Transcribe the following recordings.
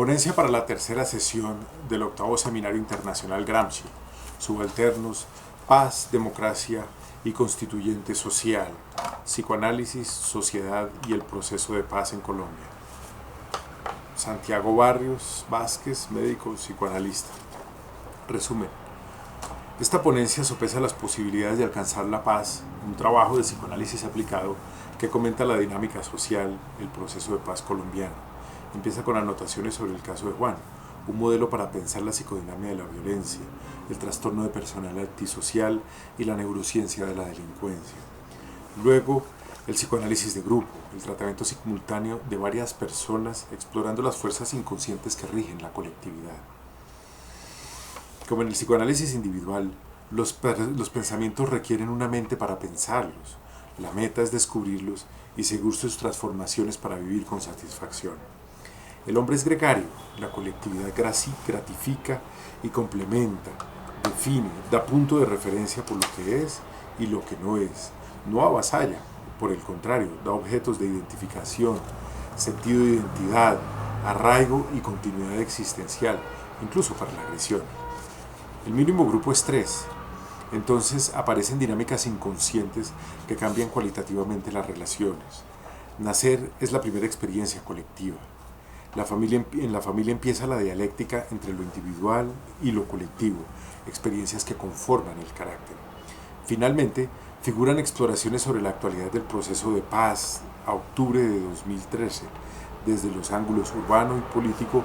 Ponencia para la tercera sesión del octavo Seminario Internacional Gramsci, Subalternos, Paz, Democracia y Constituyente Social, Psicoanálisis, Sociedad y el Proceso de Paz en Colombia. Santiago Barrios Vázquez, médico psicoanalista. Resumen. Esta ponencia sopesa las posibilidades de alcanzar la paz, un trabajo de psicoanálisis aplicado que comenta la dinámica social, el proceso de paz colombiano. Empieza con anotaciones sobre el caso de Juan, un modelo para pensar la psicodinamia de la violencia, el trastorno de personalidad antisocial y la neurociencia de la delincuencia. Luego, el psicoanálisis de grupo, el tratamiento simultáneo de varias personas explorando las fuerzas inconscientes que rigen la colectividad. Como en el psicoanálisis individual, los pensamientos requieren una mente para pensarlos. La meta es descubrirlos y seguir sus transformaciones para vivir con satisfacción. El hombre es gregario, la colectividad gratifica y complementa, define, da punto de referencia por lo que es y lo que no es. No avasalla, por el contrario, da objetos de identificación, sentido de identidad, arraigo y continuidad existencial, incluso para la agresión. El mínimo grupo es 3. Entonces aparecen dinámicas inconscientes que cambian cualitativamente las relaciones. Nacer es la primera experiencia colectiva. En la familia empieza la dialéctica entre lo individual y lo colectivo, experiencias que conforman el carácter. Finalmente, figuran exploraciones sobre la actualidad del proceso de paz a octubre de 2013, desde los ángulos urbano y político,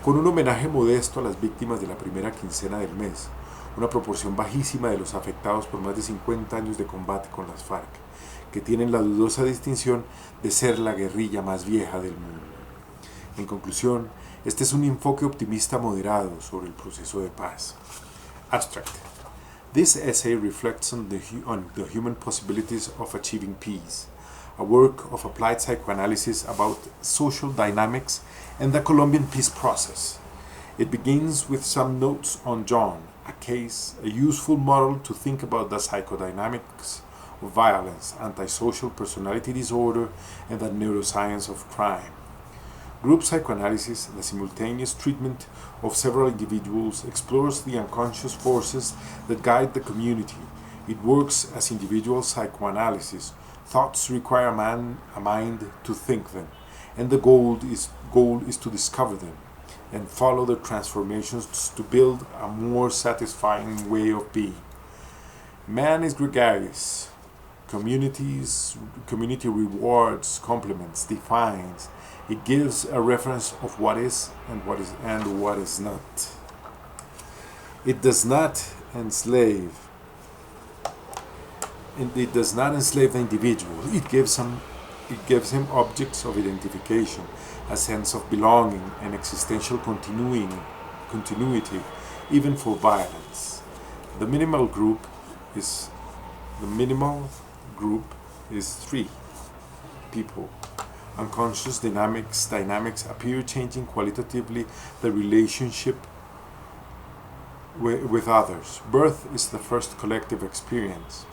con un homenaje modesto a las víctimas de la primera quincena del mes, una proporción bajísima de los afectados por más de 50 años de combate con las FARC, que tienen la dudosa distinción de ser la guerrilla más vieja del mundo. En conclusión, este es un enfoque optimista moderado sobre el proceso de paz. Abstract. This essay reflects on the human possibilities of achieving peace, a work of applied psychoanalysis about social dynamics and the Colombian peace process. It begins with some notes on John, a case, a useful model to think about the psychodynamics of violence, antisocial personality disorder, and the neuroscience of crime. Group psychoanalysis, the simultaneous treatment of several individuals, explores the unconscious forces that guide the community. It works as individual psychoanalysis. Thoughts require a mind to think them, and the goal is to discover them and follow the transformations to build a more satisfying way of being. Man is gregarious. Community rewards, complements, defines. It gives a reference of what is and what is not. It does not enslave the individual. It gives him objects of identification, a sense of belonging and existential continuity, even for violence. The minimal group is 3 people. Unconscious dynamics appear changing qualitatively the relationship with others. Birth is the first collective experience.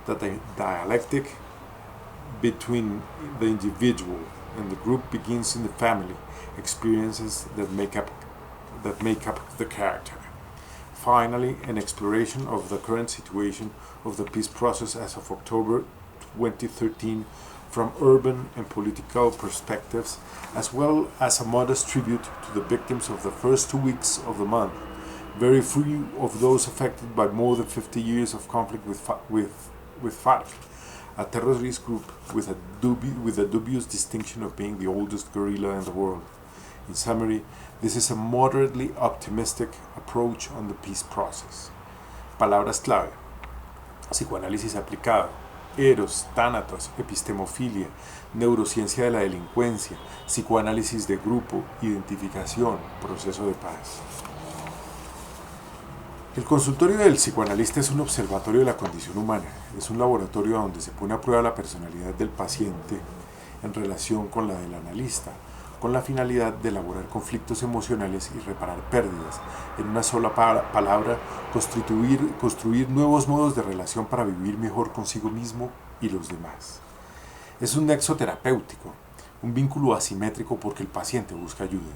The dialectic between the individual and the group begins in the family, experiences that make up the character. Finally, an exploration of the current situation of the peace process as of October 2013 from urban and political perspectives, as well as a modest tribute to the victims of the first 2 weeks of the month, very few of those affected by more than 50 years of conflict with FARC, a terrorist group with a dubious distinction of being the oldest guerrilla in the world. In summary, this is a moderately optimistic approach on the peace process. Palabras clave: psicoanálisis aplicado, eros, tánatos, epistemofilia, neurociencia de la delincuencia, psicoanálisis de grupo, identificación, proceso de paz. El consultorio del psicoanalista es un observatorio de la condición humana, es un laboratorio donde se pone a prueba la personalidad del paciente en relación con la del analista, con la finalidad de elaborar conflictos emocionales y reparar pérdidas. En una sola palabra, construir nuevos modos de relación para vivir mejor consigo mismo y los demás. Es un nexo terapéutico, un vínculo asimétrico porque el paciente busca ayuda.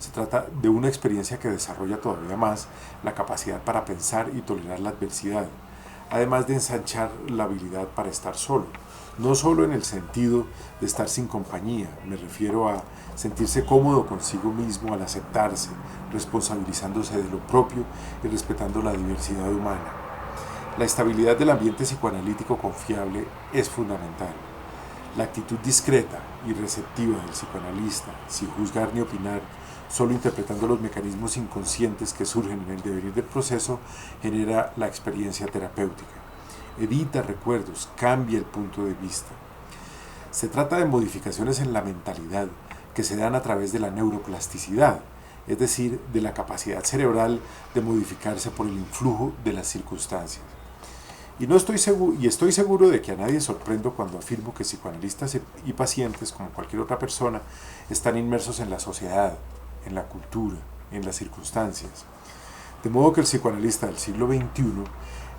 Se trata de una experiencia que desarrolla todavía más la capacidad para pensar y tolerar la adversidad, además de ensanchar la habilidad para estar solo. No solo en el sentido de estar sin compañía, me refiero a sentirse cómodo consigo mismo al aceptarse, responsabilizándose de lo propio y respetando la diversidad humana. La estabilidad del ambiente psicoanalítico confiable es fundamental. La actitud discreta y receptiva del psicoanalista, sin juzgar ni opinar, solo interpretando los mecanismos inconscientes que surgen en el devenir del proceso, genera la experiencia terapéutica. Evita recuerdos, cambia el punto de vista. Se trata de modificaciones en la mentalidad que se dan a través de la neuroplasticidad, es decir, de la capacidad cerebral de modificarse por el influjo de las circunstancias. Estoy seguro de que a nadie sorprendo cuando afirmo que psicoanalistas y pacientes, como cualquier otra persona, están inmersos en la sociedad, en la cultura, en las circunstancias. De modo que el psicoanalista del siglo XXI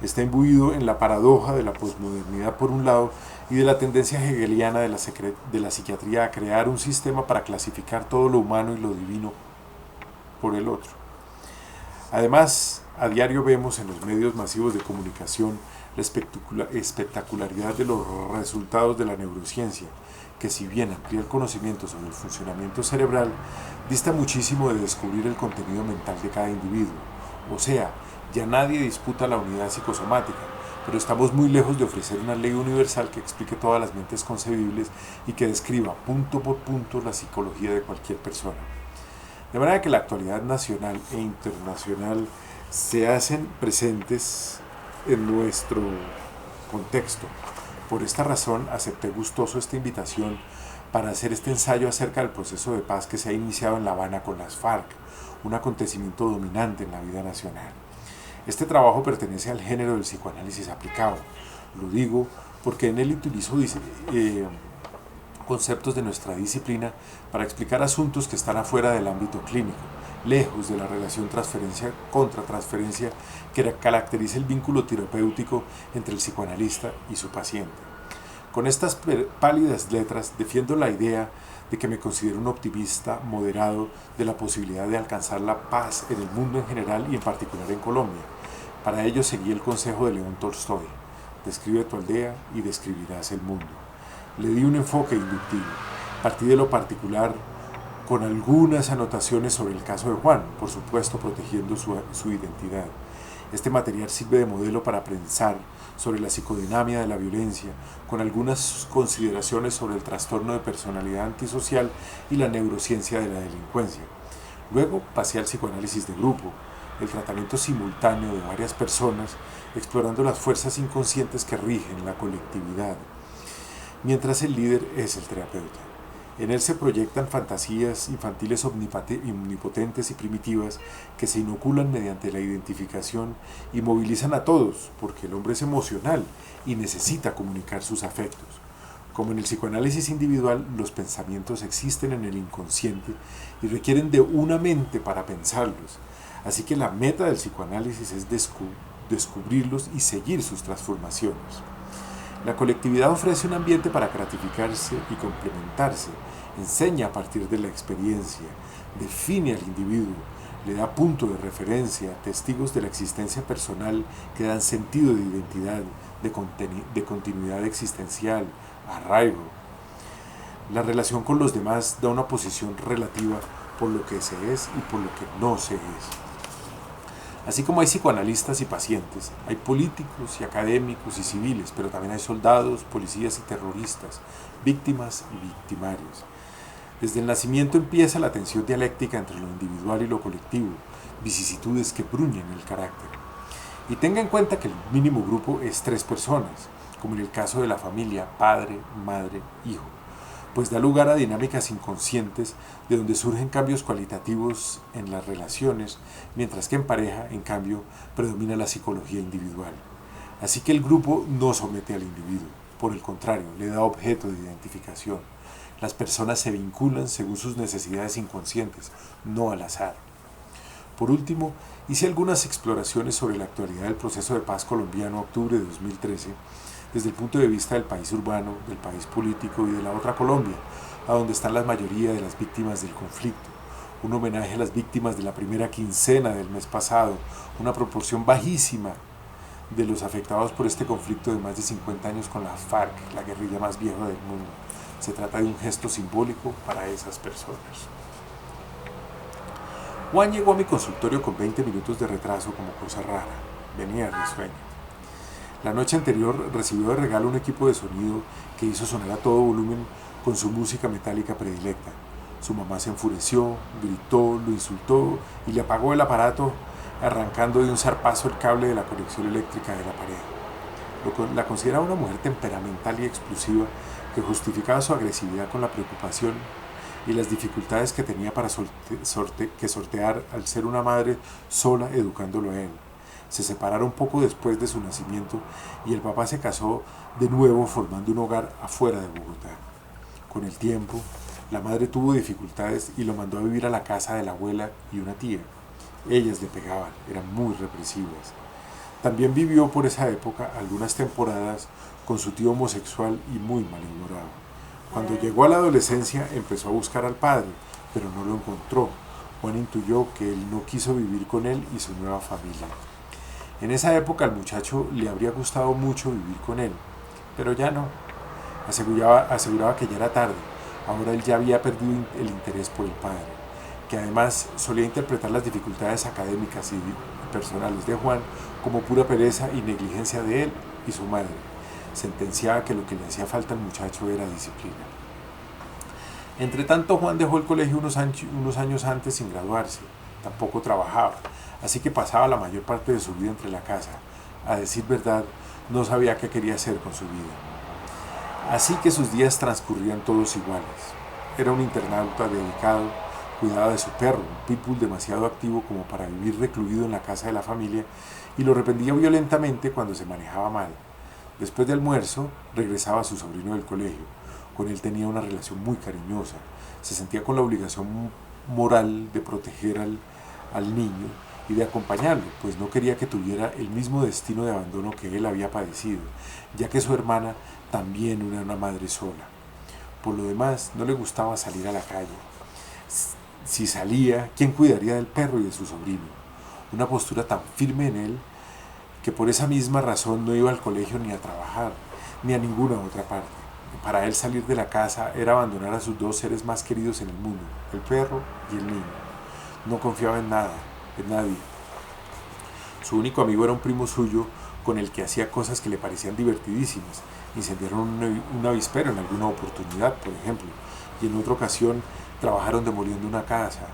está imbuido en la paradoja de la posmodernidad por un lado y de la tendencia hegeliana de la psiquiatría a crear un sistema para clasificar todo lo humano y lo divino por el otro. Además, a diario vemos en los medios masivos de comunicación la espectacularidad de los resultados de la neurociencia, que si bien amplía el conocimiento sobre el funcionamiento cerebral, dista muchísimo de descubrir el contenido mental de cada individuo. O sea, ya nadie disputa la unidad psicosomática, pero estamos muy lejos de ofrecer una ley universal que explique todas las mentes concebibles y que describa punto por punto la psicología de cualquier persona. De manera que la actualidad nacional e internacional se hacen presentes en nuestro contexto. Por esta razón acepté gustoso esta invitación para hacer este ensayo acerca del proceso de paz que se ha iniciado en La Habana con las FARC, un acontecimiento dominante en la vida nacional. Este trabajo pertenece al género del psicoanálisis aplicado. Lo digo porque en él utilizo conceptos de nuestra disciplina para explicar asuntos que están afuera del ámbito clínico, lejos de la relación transferencia contra transferencia que caracteriza el vínculo terapéutico entre el psicoanalista y su paciente. Con estas pálidas letras defiendo la idea de que me considero un optimista moderado de la posibilidad de alcanzar la paz en el mundo en general y en particular en Colombia. Para ello seguí el consejo de León Tolstoy: describe tu aldea y describirás el mundo. Le di un enfoque inductivo, partí de lo particular con algunas anotaciones sobre el caso de Juan, por supuesto protegiendo su identidad. Este material sirve de modelo para pensar sobre la psicodinamia de la violencia, con algunas consideraciones sobre el trastorno de personalidad antisocial y la neurociencia de la delincuencia. Luego pasé al psicoanálisis de grupo, el tratamiento simultáneo de varias personas, explorando las fuerzas inconscientes que rigen la colectividad, mientras el líder es el terapeuta. En él se proyectan fantasías infantiles omnipotentes y primitivas que se inoculan mediante la identificación y movilizan a todos, porque el hombre es emocional y necesita comunicar sus afectos. Como en el psicoanálisis individual, los pensamientos existen en el inconsciente y requieren de una mente para pensarlos. Así que la meta del psicoanálisis es descubrirlos y seguir sus transformaciones. La colectividad ofrece un ambiente para gratificarse y complementarse, enseña a partir de la experiencia, define al individuo, le da punto de referencia, testigos de la existencia personal que dan sentido de identidad, de continuidad existencial, arraigo. La relación con los demás da una posición relativa por lo que se es y por lo que no se es. Así como hay psicoanalistas y pacientes, hay políticos y académicos y civiles, pero también hay soldados, policías y terroristas, víctimas y victimarios. Desde el nacimiento empieza la tensión dialéctica entre lo individual y lo colectivo, vicisitudes que bruñen el carácter. Y tenga en cuenta que el mínimo grupo es 3 personas, como en el caso de la familia, padre, madre, hijo, pues da lugar a dinámicas inconscientes de donde surgen cambios cualitativos en las relaciones, mientras que en pareja, en cambio, predomina la psicología individual. Así que el grupo no somete al individuo, por el contrario, le da objeto de identificación. Las personas se vinculan según sus necesidades inconscientes, no al azar. Por último, hice algunas exploraciones sobre la actualidad del proceso de paz colombiano octubre de 2013, desde el punto de vista del país urbano, del país político y de la otra Colombia, a donde están la mayoría de las víctimas del conflicto, un homenaje a las víctimas de la primera quincena del mes pasado, una proporción bajísima de los afectados por este conflicto de más de 50 años con la FARC, la guerrilla más vieja del mundo. Se trata de un gesto simbólico para esas personas. Juan llegó a mi consultorio con 20 minutos de retraso como cosa rara. Venía risueño. La noche anterior recibió de regalo un equipo de sonido que hizo sonar a todo volumen con su música metálica predilecta. Su mamá se enfureció, gritó, lo insultó y le apagó el aparato arrancando de un zarpazo el cable de la conexión eléctrica de la pared. La consideraba una mujer temperamental y explosiva que justificaba su agresividad con la preocupación y las dificultades que tenía para sortear al ser una madre sola educándolo a él. Se separaron poco después de su nacimiento y el papá se casó de nuevo formando un hogar afuera de Bogotá. Con el tiempo, la madre tuvo dificultades y lo mandó a vivir a la casa de la abuela y una tía. Ellas le pegaban, eran muy represivas. También vivió por esa época algunas temporadas con su tío homosexual y muy malhumorado. Cuando llegó a la adolescencia empezó a buscar al padre, pero no lo encontró. Juan intuyó que él no quiso vivir con él y su nueva familia. En esa época al muchacho le habría gustado mucho vivir con él, pero ya no. Aseguraba que ya era tarde. Ahora él ya había perdido el interés por el padre, que además solía interpretar las dificultades académicas y personales de Juan como pura pereza y negligencia de él y su madre. Sentenciaba que lo que le hacía falta al muchacho era disciplina. Entre tanto, Juan dejó el colegio unos años antes sin graduarse. Tampoco trabajaba, así que pasaba la mayor parte de su vida entre la casa. A decir verdad, no sabía qué quería hacer con su vida. Así que sus días transcurrían todos iguales. Era un internauta dedicado, cuidaba de su perro, un pitbull demasiado activo como para vivir recluido en la casa de la familia, y lo reprendía violentamente cuando se manejaba mal. Después de almuerzo, regresaba a su sobrino del colegio. Con él tenía una relación muy cariñosa. Se sentía con la obligación moral de proteger al niño y de acompañarlo, pues no quería que tuviera el mismo destino de abandono que él había padecido, ya que su hermana también era una madre sola. Por lo demás, no le gustaba salir a la calle. Si salía, ¿quién cuidaría del perro y de su sobrino? Una postura tan firme en él que por esa misma razón no iba al colegio ni a trabajar, ni a ninguna otra parte. Para él salir de la casa era abandonar a sus dos seres más queridos en el mundo, el perro y el niño. No confiaba en nada, en nadie. Su único amigo era un primo suyo con el que hacía cosas que le parecían divertidísimas. Incendiaron un avispero en alguna oportunidad, por ejemplo, y en otra ocasión trabajaron demoliendo una casa.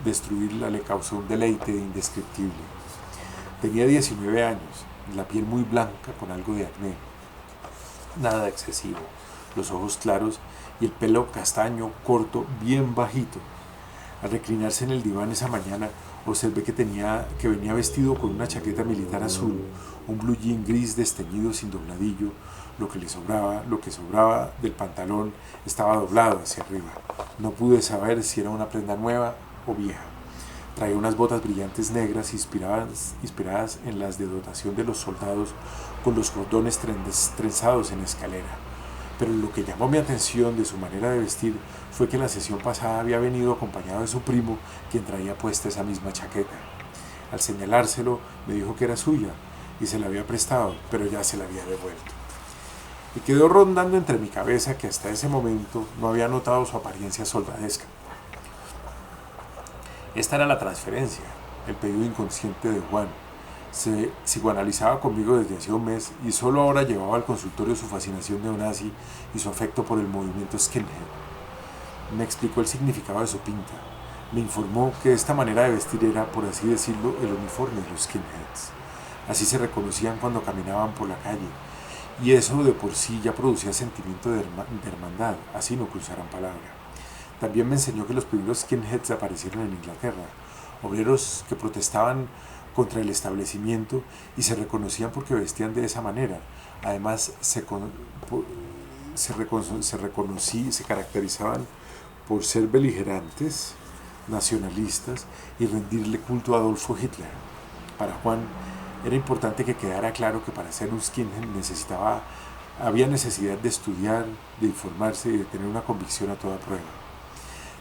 Destruirla le causó un deleite indescriptible. Tenía 19 años, la piel muy blanca con algo de acné. Nada excesivo, los ojos claros y el pelo castaño, corto, bien bajito. Al reclinarse en el diván esa mañana, observé que venía vestido con una chaqueta militar azul, un blue jean gris desteñido sin dobladillo. Lo que sobraba del pantalón estaba doblado hacia arriba. No pude saber si era una prenda nueva o vieja. Traía unas botas brillantes negras inspiradas en las de dotación de los soldados con los cordones trenzados en escalera. Pero lo que llamó mi atención de su manera de vestir fue que la sesión pasada había venido acompañado de su primo, quien traía puesta esa misma chaqueta. Al señalárselo, me dijo que era suya y se la había prestado, pero ya se la había devuelto. Y quedó rondando entre mi cabeza que hasta ese momento no había notado su apariencia soldadesca. Esta era la transferencia, el pedido inconsciente de Juan. Se psicoanalizaba conmigo desde hacía un mes y solo ahora llevaba al consultorio su fascinación neonazi y su afecto por el movimiento skinhead. Me explicó el significado de su pinta. Me informó que esta manera de vestir era, por así decirlo, el uniforme de los skinheads. Así se reconocían cuando caminaban por la calle. Y eso de por sí ya producía sentimiento de hermandad, así no cruzaran palabra. También me enseñó que los primeros skinheads aparecieron en Inglaterra, obreros que protestaban contra el establecimiento y se reconocían porque vestían de esa manera. Además, se caracterizaban por ser beligerantes, nacionalistas y rendirle culto a Adolfo Hitler. Para Juan era importante que quedara claro que para ser un skinhead había necesidad de estudiar, de informarse y de tener una convicción a toda prueba.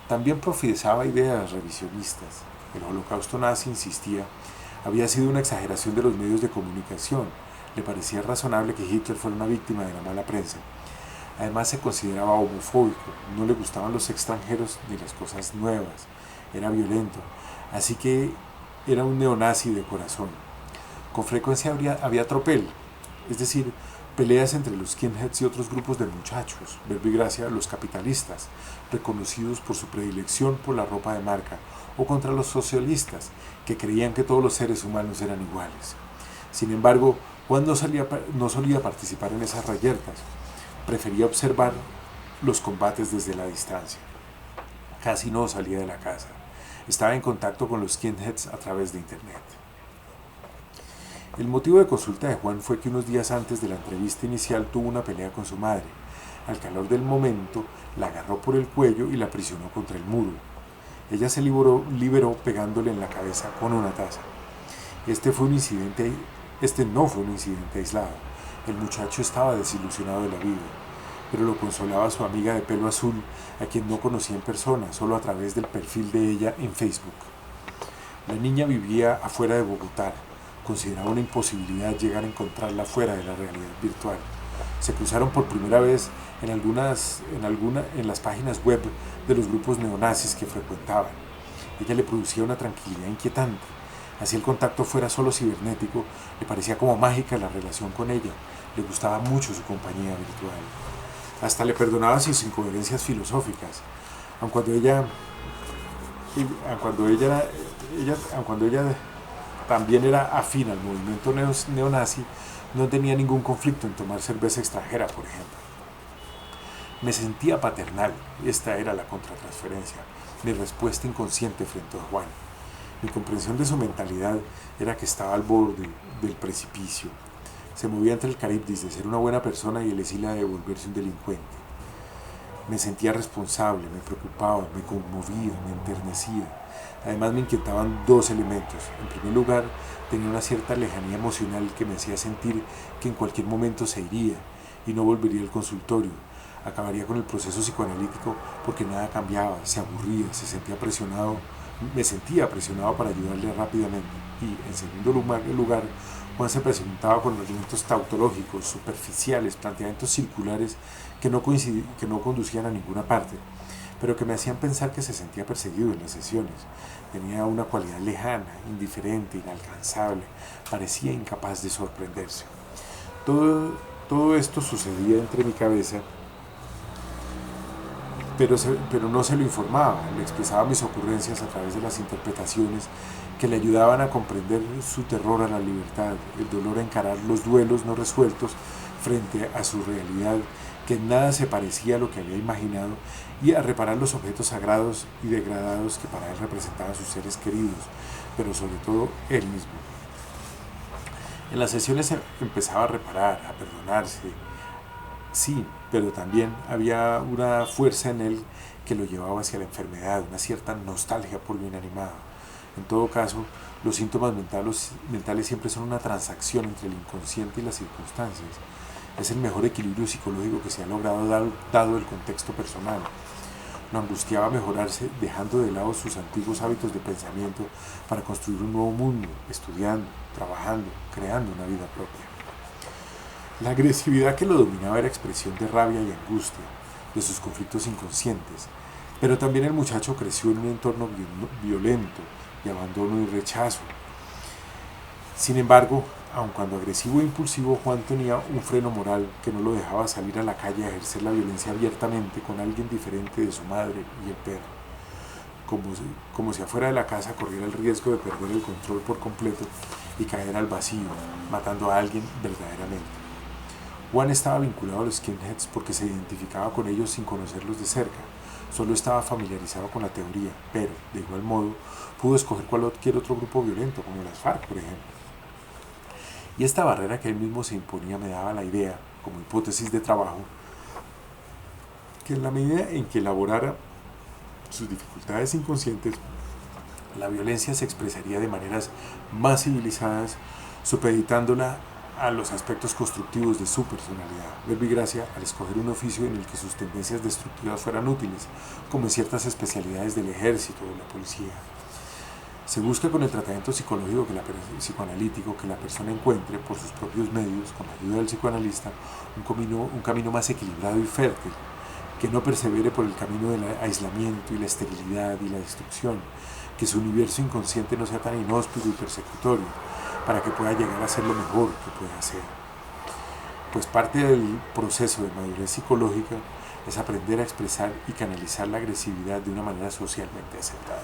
También profesaba ideas revisionistas. El holocausto nazi, insistía, había sido una exageración de los medios de comunicación. Le parecía razonable que Hitler fuera una víctima de la mala prensa. Además se consideraba homofóbico, no le gustaban los extranjeros ni las cosas nuevas, era violento, así que era un neonazi de corazón. Con frecuencia había tropel, es decir, peleas entre los skinheads y otros grupos de muchachos, verbo y gracia, los capitalistas, reconocidos por su predilección por la ropa de marca, o contra los socialistas, que creían que todos los seres humanos eran iguales. Sin embargo, Juan no solía participar en esas reyertas, prefería observar los combates desde la distancia. Casi no salía de la casa, estaba en contacto con los skinheads a través de internet. El motivo de consulta de Juan fue que unos días antes de la entrevista inicial tuvo una pelea con su madre. Al calor del momento, la agarró por el cuello y la aprisionó contra el muro. Ella se liberó pegándole en la cabeza con una taza. Este no fue un incidente aislado. El muchacho estaba desilusionado de la vida, pero lo consolaba su amiga de pelo azul, a quien no conocía en persona, solo a través del perfil de ella en Facebook. La niña vivía afuera de Bogotá. Consideraba una imposibilidad llegar a encontrarla fuera de la realidad virtual. Se cruzaron por primera vez en las páginas web de los grupos neonazis que frecuentaban. Ella le producía una tranquilidad inquietante. Así el contacto fuera solo cibernético, le parecía como mágica la relación con ella. Le gustaba mucho su compañía virtual. Hasta le perdonaba sus incoherencias filosóficas. Aun cuando ella también era afín al movimiento neonazi, no tenía ningún conflicto en tomar cerveza extranjera, por ejemplo. Me sentía paternal, esta era la contratransferencia, mi respuesta inconsciente frente a Juan. Mi comprensión de su mentalidad era que estaba al borde del precipicio. Se movía entre el Caribdis de ser una buena persona y el Escila de volverse un delincuente. Me sentía responsable, me preocupaba, me conmovía, me enternecía. Además me inquietaban dos elementos. En primer lugar, tenía una cierta lejanía emocional que me hacía sentir que en cualquier momento se iría y no volvería al consultorio. Acabaría con el proceso psicoanalítico porque nada cambiaba, se aburría, me sentía presionado para ayudarle rápidamente. Y en segundo lugar, Juan se presentaba con argumentos tautológicos, superficiales, planteamientos circulares que no conducían a ninguna parte, pero que me hacían pensar que se sentía perseguido en las sesiones. Tenía una cualidad lejana, indiferente, inalcanzable, parecía incapaz de sorprenderse. Todo esto sucedía entre mi cabeza, pero no se lo informaba, le expresaba mis ocurrencias a través de las interpretaciones que le ayudaban a comprender su terror a la libertad, el dolor a encarar los duelos no resueltos frente a su realidad, que en nada se parecía a lo que había imaginado, y a reparar los objetos sagrados y degradados que para él representaban sus seres queridos, pero sobre todo él mismo. En las sesiones empezaba a reparar, a perdonarse, sí, pero también había una fuerza en él que lo llevaba hacia la enfermedad, una cierta nostalgia por lo inanimado. En todo caso, los síntomas mentales siempre son una transacción entre el inconsciente y las circunstancias. Es el mejor equilibrio psicológico que se ha logrado dado el contexto personal. Lo angustiaba mejorarse dejando de lado sus antiguos hábitos de pensamiento para construir un nuevo mundo, estudiando, trabajando, creando una vida propia. La agresividad que lo dominaba era expresión de rabia y angustia, de sus conflictos inconscientes, pero también el muchacho creció en un entorno violento de abandono y rechazo. Sin embargo, aun cuando agresivo e impulsivo, Juan tenía un freno moral que no lo dejaba salir a la calle a ejercer la violencia abiertamente con alguien diferente de su madre y el perro. Como si afuera de la casa corriera el riesgo de perder el control por completo y caer al vacío, matando a alguien verdaderamente. Juan estaba vinculado a los skinheads porque se identificaba con ellos sin conocerlos de cerca. Solo estaba familiarizado con la teoría, pero, de igual modo, pudo escoger cualquier otro grupo violento, como las FARC, por ejemplo. Y esta barrera que él mismo se imponía me daba la idea, como hipótesis de trabajo, que en la medida en que elaborara sus dificultades inconscientes, la violencia se expresaría de maneras más civilizadas, supeditándola a los aspectos constructivos de su personalidad. Verbigracia al escoger un oficio en el que sus tendencias destructivas fueran útiles, como en ciertas especialidades del ejército o la policía. Se busca con el tratamiento psicoanalítico que la persona encuentre por sus propios medios, con la ayuda del psicoanalista, un camino más equilibrado y fértil, que no persevere por el camino del aislamiento y la esterilidad y la destrucción, que su universo inconsciente no sea tan inhóspito y persecutorio, para que pueda llegar a ser lo mejor que puede hacer. Pues parte del proceso de madurez psicológica es aprender a expresar y canalizar la agresividad de una manera socialmente aceptada.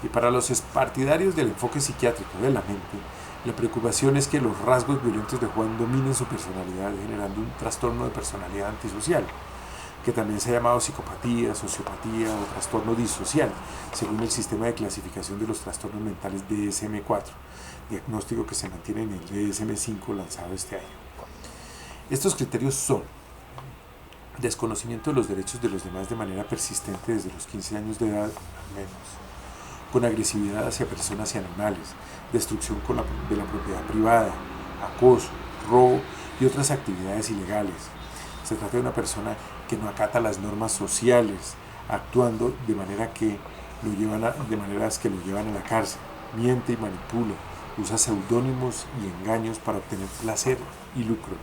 Y para los partidarios del enfoque psiquiátrico de la mente, la preocupación es que los rasgos violentos de Juan dominen su personalidad, generando un trastorno de personalidad antisocial, que también se ha llamado psicopatía, sociopatía o trastorno disocial, según el sistema de clasificación de los trastornos mentales DSM-4, diagnóstico que se mantiene en el DSM-5 lanzado este año. Estos criterios son: desconocimiento de los derechos de los demás de manera persistente desde los 15 años de edad al menos, con agresividad hacia personas y animales, destrucción de la propiedad privada, acoso, robo y otras actividades ilegales. Se trata de una persona que no acata las normas sociales, actuando de maneras que lo llevan a la cárcel, miente y manipula, usa seudónimos y engaños para obtener placer y lucro.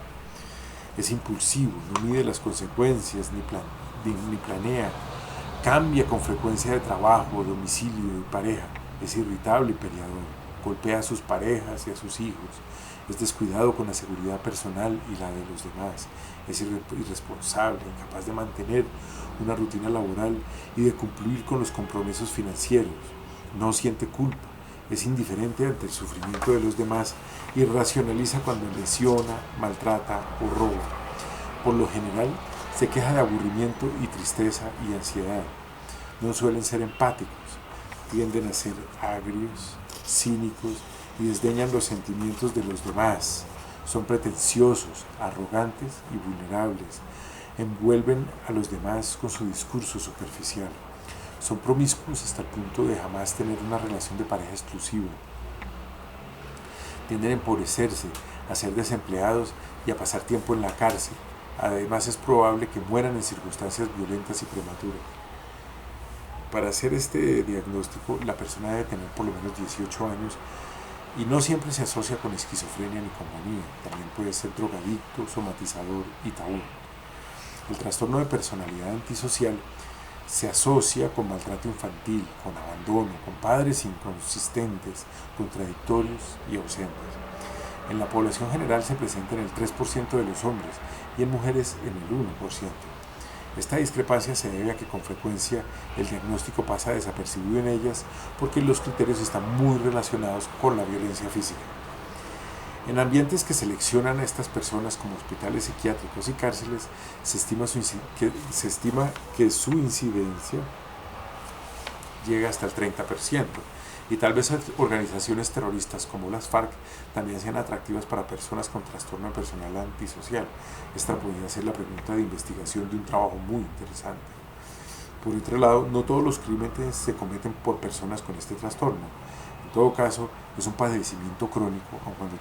Es impulsivo, no mide las consecuencias ni planea, cambia con frecuencia de trabajo, domicilio y pareja, es irritable y peleador, golpea a sus parejas y a sus hijos, es descuidado con la seguridad personal y la de los demás, es irresponsable, incapaz de mantener una rutina laboral y de cumplir con los compromisos financieros, no siente culpa, es indiferente ante el sufrimiento de los demás y racionaliza cuando lesiona, maltrata o roba. Por lo general, se queja de aburrimiento y tristeza y ansiedad. No suelen ser empáticos, tienden a ser agrios, cínicos y desdeñan los sentimientos de los demás. Son pretenciosos, arrogantes y vulnerables. Envuelven a los demás con su discurso superficial. Son promiscuos hasta el punto de jamás tener una relación de pareja exclusiva. Tienden a empobrecerse, a ser desempleados y a pasar tiempo en la cárcel. Además, es probable que mueran en circunstancias violentas y prematuras. Para hacer este diagnóstico, la persona debe tener por lo menos 18 años y no siempre se asocia con esquizofrenia ni con manía. También puede ser drogadicto, somatizador y taur. El trastorno de personalidad antisocial se asocia con maltrato infantil, con abandono, con padres inconsistentes, contradictorios y ausentes. En la población general se presenta en el 3% de los hombres y en mujeres en el 1%. Esta discrepancia se debe a que con frecuencia el diagnóstico pasa desapercibido en ellas porque los criterios están muy relacionados con la violencia física. En ambientes que seleccionan a estas personas como hospitales psiquiátricos y cárceles, se estima que su incidencia llega hasta el 30%. Y tal vez organizaciones terroristas como las FARC también sean atractivas para personas con trastorno de personalidad antisocial. Esta podría ser la pregunta de investigación de un trabajo muy interesante. Por otro lado, no todos los crímenes se cometen por personas con este trastorno. En todo caso, es un padecimiento crónico, aun cuando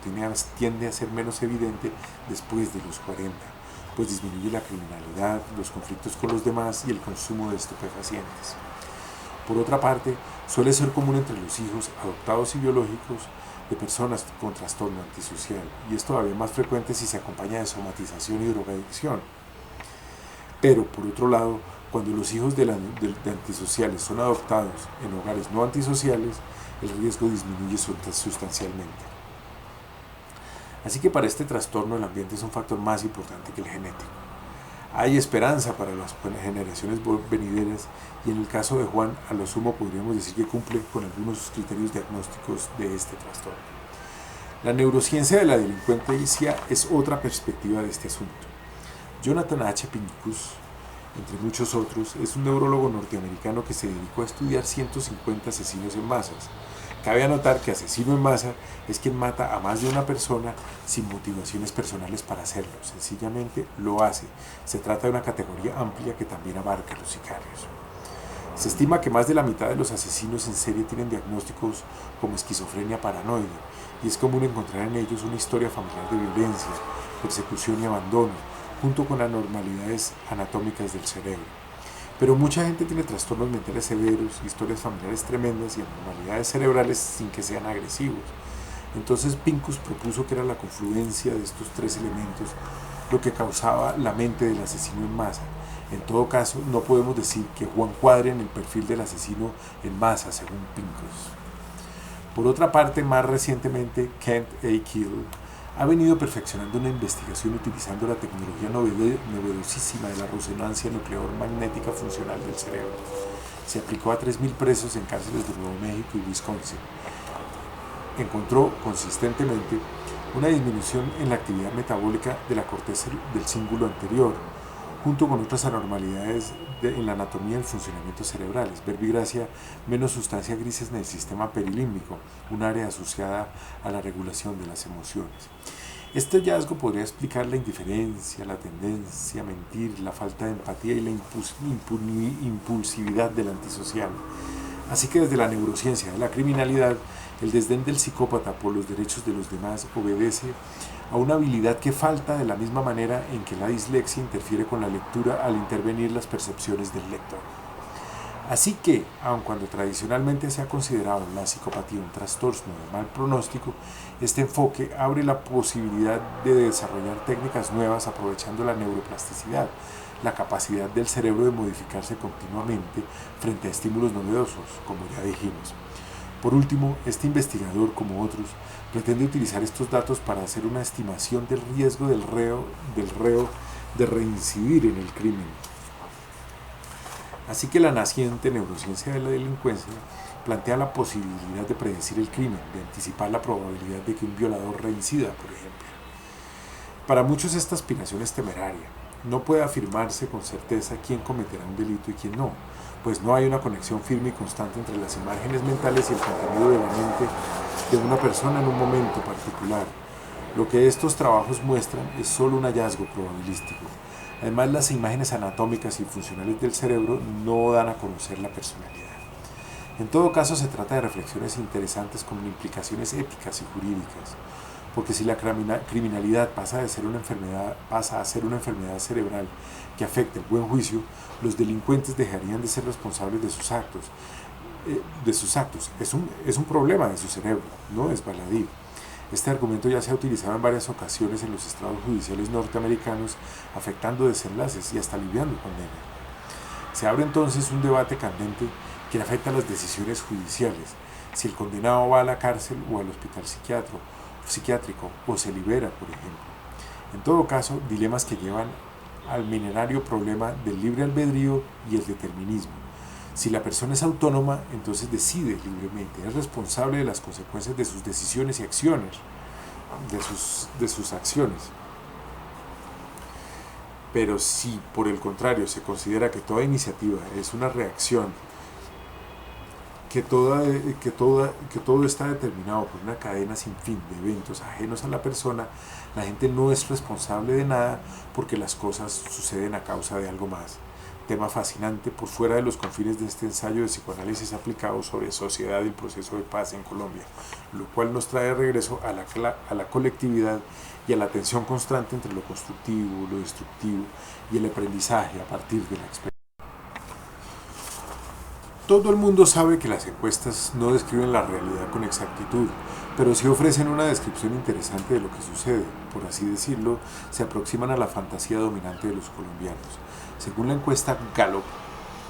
tiende a ser menos evidente después de los 40, pues disminuye la criminalidad, los conflictos con los demás y el consumo de estupefacientes. Por otra parte, suele ser común entre los hijos adoptados y biológicos de personas con trastorno antisocial, y es todavía más frecuente si se acompaña de somatización y drogadicción. Pero, por otro lado, cuando los hijos de antisociales son adoptados en hogares no antisociales, el riesgo disminuye sustancialmente. Así que para este trastorno el ambiente es un factor más importante que el genético. Hay esperanza para las generaciones venideras y en el caso de Juan, a lo sumo podríamos decir que cumple con algunos criterios diagnósticos de este trastorno. La neurociencia de la delincuencia es otra perspectiva de este asunto. Jonathan H. Pincus, entre muchos otros, es un neurólogo norteamericano que se dedicó a estudiar 150 asesinos en masas. Cabe anotar que asesino en masa es quien mata a más de una persona sin motivaciones personales para hacerlo, sencillamente lo hace. Se trata de una categoría amplia que también abarca a los sicarios. Se estima que más de la mitad de los asesinos en serie tienen diagnósticos como esquizofrenia paranoide, y es común encontrar en ellos una historia familiar de violencia, persecución y abandono, junto con anormalidades anatómicas del cerebro. Pero mucha gente tiene trastornos mentales severos, historias familiares tremendas y anormalidades cerebrales sin que sean agresivos. Entonces Pincus propuso que era la confluencia de estos tres elementos lo que causaba la mente del asesino en masa. En todo caso, no podemos decir que Juan cuadre en el perfil del asesino en masa, según Pincus. Por otra parte, más recientemente, Kent A. Keel ha venido perfeccionando una investigación utilizando la tecnología novedosísima de la resonancia nuclear magnética funcional del cerebro. Se aplicó a 3.000 presos en cárceles de Nuevo México y Wisconsin. Encontró consistentemente una disminución en la actividad metabólica de la corteza del cíngulo anterior, junto con otras anormalidades en la anatomía y el funcionamiento cerebrales. Verbigracia, menos sustancias grises en el sistema perilímbico, un área asociada a la regulación de las emociones. Este hallazgo podría explicar la indiferencia, la tendencia a mentir, la falta de empatía y la impulsividad del antisocial. Así que desde la neurociencia de la criminalidad, el desdén del psicópata por los derechos de los demás obedece a una habilidad que falta de la misma manera en que la dislexia interfiere con la lectura al intervenir las percepciones del lector. Así que, aun cuando tradicionalmente se ha considerado la psicopatía un trastorno de mal pronóstico, este enfoque abre la posibilidad de desarrollar técnicas nuevas aprovechando la neuroplasticidad, la capacidad del cerebro de modificarse continuamente frente a estímulos novedosos, como ya dijimos. Por último, este investigador, como otros, pretende utilizar estos datos para hacer una estimación del riesgo del reo de reincidir en el crimen. Así que la naciente neurociencia de la delincuencia plantea la posibilidad de predecir el crimen, de anticipar la probabilidad de que un violador reincida, por ejemplo. Para muchos esta aspiración es temeraria. No puede afirmarse con certeza quién cometerá un delito y quién no, pues no hay una conexión firme y constante entre las imágenes mentales y el contenido de la mente de una persona en un momento particular. Lo que estos trabajos muestran es solo un hallazgo probabilístico. Además, las imágenes anatómicas y funcionales del cerebro no dan a conocer la personalidad. En todo caso, se trata de reflexiones interesantes con implicaciones éticas y jurídicas, porque si la criminalidad pasa a ser una enfermedad cerebral que afecta el buen juicio, los delincuentes dejarían de ser responsables de sus actos. Es un problema de su cerebro, no es baladí. Este argumento ya se ha utilizado en varias ocasiones en los estrados judiciales norteamericanos, afectando desenlaces y hasta aliviando condenas. Se abre entonces un debate candente que afecta a las decisiones judiciales, si el condenado va a la cárcel o al hospital psiquiátrico o se libera, por ejemplo. En todo caso, dilemas que llevan al milenario problema del libre albedrío y el determinismo. Si la persona es autónoma, entonces decide libremente, es responsable de las consecuencias de sus decisiones y acciones, de sus acciones. Pero si, por el contrario, se considera que toda iniciativa es una reacción, que todo está determinado por una cadena sin fin de eventos ajenos a la persona, la gente no es responsable de nada porque las cosas suceden a causa de algo más. Tema fascinante por fuera de los confines de este ensayo de psicoanálisis aplicado sobre sociedad y el proceso de paz en Colombia, lo cual nos trae de regreso a la colectividad y a la tensión constante entre lo constructivo, lo destructivo y el aprendizaje a partir de la experiencia. Todo el mundo sabe que las encuestas no describen la realidad con exactitud, pero sí ofrecen una descripción interesante de lo que sucede. Por así decirlo, se aproximan a la fantasía dominante de los colombianos. Según la encuesta Gallup,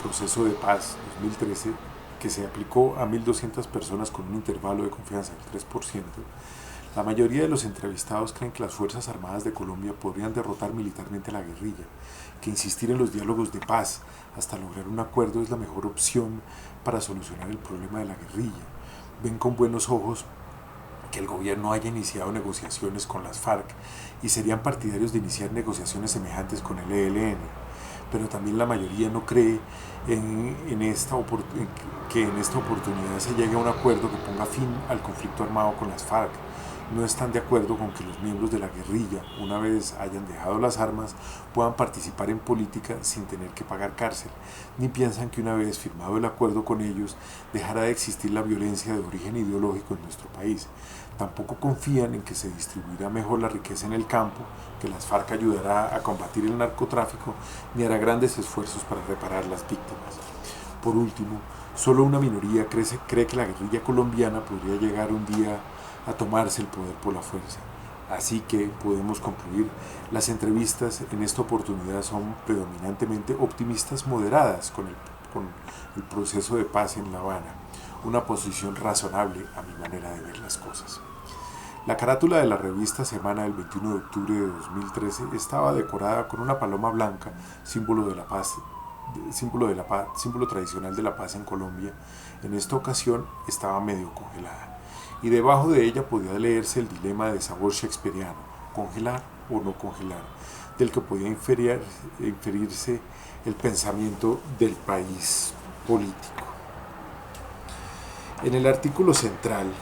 Proceso de Paz 2013, que se aplicó a 1.200 personas con un intervalo de confianza del 3%, la mayoría de los entrevistados creen que las Fuerzas Armadas de Colombia podrían derrotar militarmente a la guerrilla, que insistir en los diálogos de paz hasta lograr un acuerdo es la mejor opción para solucionar el problema de la guerrilla. Ven con buenos ojos que el gobierno haya iniciado negociaciones con las FARC y serían partidarios de iniciar negociaciones semejantes con el ELN. pero también la mayoría no cree que en esta oportunidad se llegue a un acuerdo que ponga fin al conflicto armado con las FARC. No están de acuerdo con que los miembros de la guerrilla, una vez hayan dejado las armas, puedan participar en política sin tener que pagar cárcel, ni piensan que una vez firmado el acuerdo con ellos, dejará de existir la violencia de origen ideológico en nuestro país. Tampoco confían en que se distribuirá mejor la riqueza en el campo, que las FARC ayudará a combatir el narcotráfico, ni hará grandes esfuerzos para reparar las víctimas. Por último, solo una minoría cree que la guerrilla colombiana podría llegar un día a tomarse el poder por la fuerza. Así que podemos concluir, las entrevistas en esta oportunidad son predominantemente optimistas moderadas con el proceso de paz en La Habana, una posición razonable a mi manera de ver las cosas. La carátula de la revista Semana del 21 de octubre de 2013 estaba decorada con una paloma blanca, símbolo de la paz, símbolo tradicional de la paz en Colombia. En esta ocasión estaba medio congelada, y debajo de ella podía leerse el dilema de sabor shakespeariano, congelar o no congelar, del que podía inferirse el pensamiento del país político. En el artículo central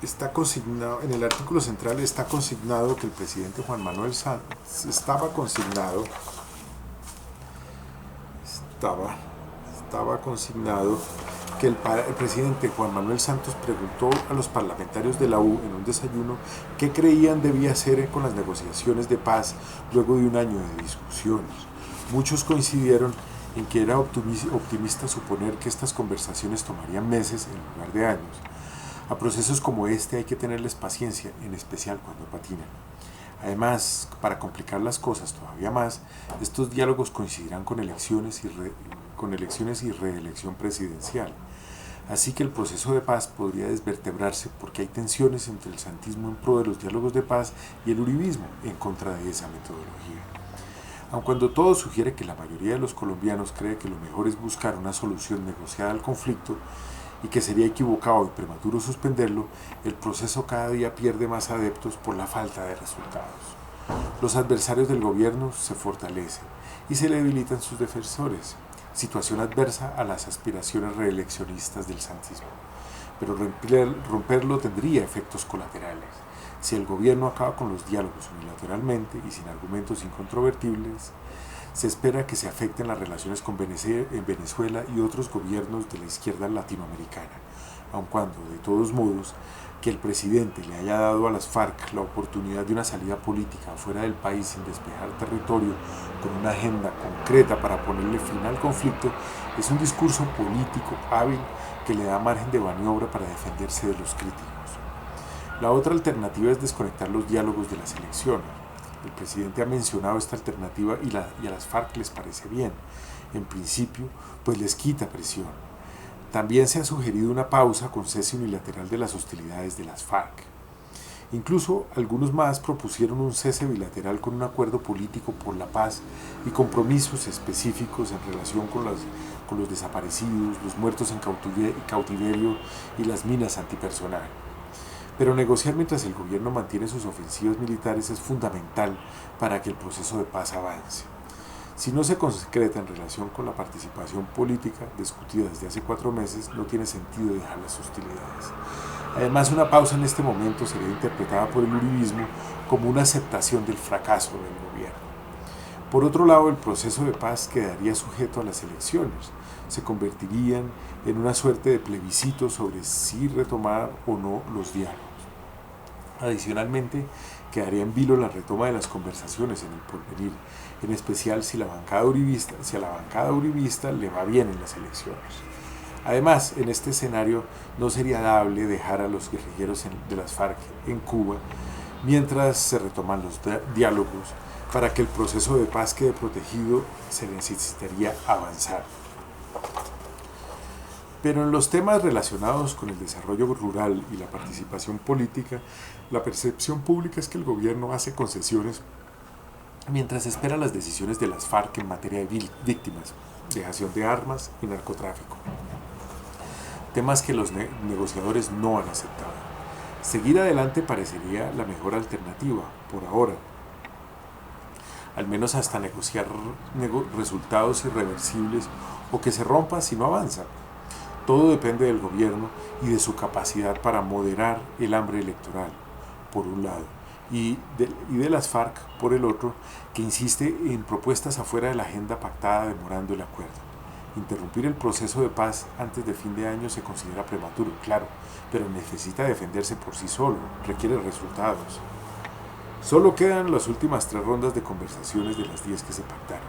está consignado que el presidente Juan Manuel Santos estaba consignado que el presidente Juan Manuel Santos preguntó a los parlamentarios de la U en un desayuno qué creían debía hacer con las negociaciones de paz luego de un año de discusiones. Muchos coincidieron en que era optimista suponer que estas conversaciones tomarían meses en lugar de años. A procesos como este hay que tenerles paciencia, en especial cuando patinan. Además, para complicar las cosas todavía más, estos diálogos coincidirán con elecciones y reelección presidencial. Así que el proceso de paz podría desvertebrarse porque hay tensiones entre el santismo en pro de los diálogos de paz y el uribismo en contra de esa metodología. Aun cuando todo sugiere que la mayoría de los colombianos cree que lo mejor es buscar una solución negociada al conflicto y que sería equivocado y prematuro suspenderlo, el proceso cada día pierde más adeptos por la falta de resultados. Los adversarios del gobierno se fortalecen y se debilitan sus defensores, situación adversa a las aspiraciones reeleccionistas del santismo. Pero romperlo tendría efectos colaterales. Si el gobierno acaba con los diálogos unilateralmente y sin argumentos incontrovertibles, se espera que se afecten las relaciones con Venezuela y otros gobiernos de la izquierda latinoamericana, aun cuando, de todos modos, que el presidente le haya dado a las FARC la oportunidad de una salida política fuera del país sin despejar territorio con una agenda concreta para ponerle fin al conflicto, es un discurso político hábil que le da margen de maniobra para defenderse de los críticos. La otra alternativa es desconectar los diálogos de las elecciones. El presidente ha mencionado esta alternativa y a las FARC les parece bien. En principio, pues les quita presión. También se ha sugerido una pausa con cese unilateral de las hostilidades de las FARC. Incluso algunos más propusieron un cese bilateral con un acuerdo político por la paz y compromisos específicos en relación con los desaparecidos, los muertos en cautiverio y las minas antipersonal. Pero negociar mientras el gobierno mantiene sus ofensivas militares es fundamental para que el proceso de paz avance. Si no se concreta en relación con la participación política discutida desde hace 4 meses, no tiene sentido dejar las hostilidades. Además, una pausa en este momento sería interpretada por el uribismo como una aceptación del fracaso del gobierno. Por otro lado, el proceso de paz quedaría sujeto a las elecciones. Se convertirían en una suerte de plebiscito sobre si retomar o no los diálogos. Adicionalmente, quedaría en vilo la retoma de las conversaciones en el porvenir, en especial si a la bancada uribista le va bien en las elecciones. Además, en este escenario no sería dable dejar a los guerrilleros de las FARC en Cuba mientras se retoman los diálogos. Para que el proceso de paz quede protegido, se necesitaría avanzar. Pero en los temas relacionados con el desarrollo rural y la participación política, la percepción pública es que el gobierno hace concesiones mientras espera las decisiones de las FARC en materia de víctimas, dejación de armas y narcotráfico. temas que los negociadores no han aceptado. Seguir adelante parecería la mejor alternativa, por ahora, al menos hasta negociar resultados irreversibles o que se rompa si no avanza. Todo depende del gobierno y de su capacidad para moderar el hambre electoral, por un lado, y de las FARC, por el otro, que insiste en propuestas afuera de la agenda pactada demorando el acuerdo. Interrumpir el proceso de paz antes de fin de año se considera prematuro, claro, pero necesita defenderse por sí solo, requiere resultados. Solo quedan las últimas 3 rondas de conversaciones de las 10 que se pactaron,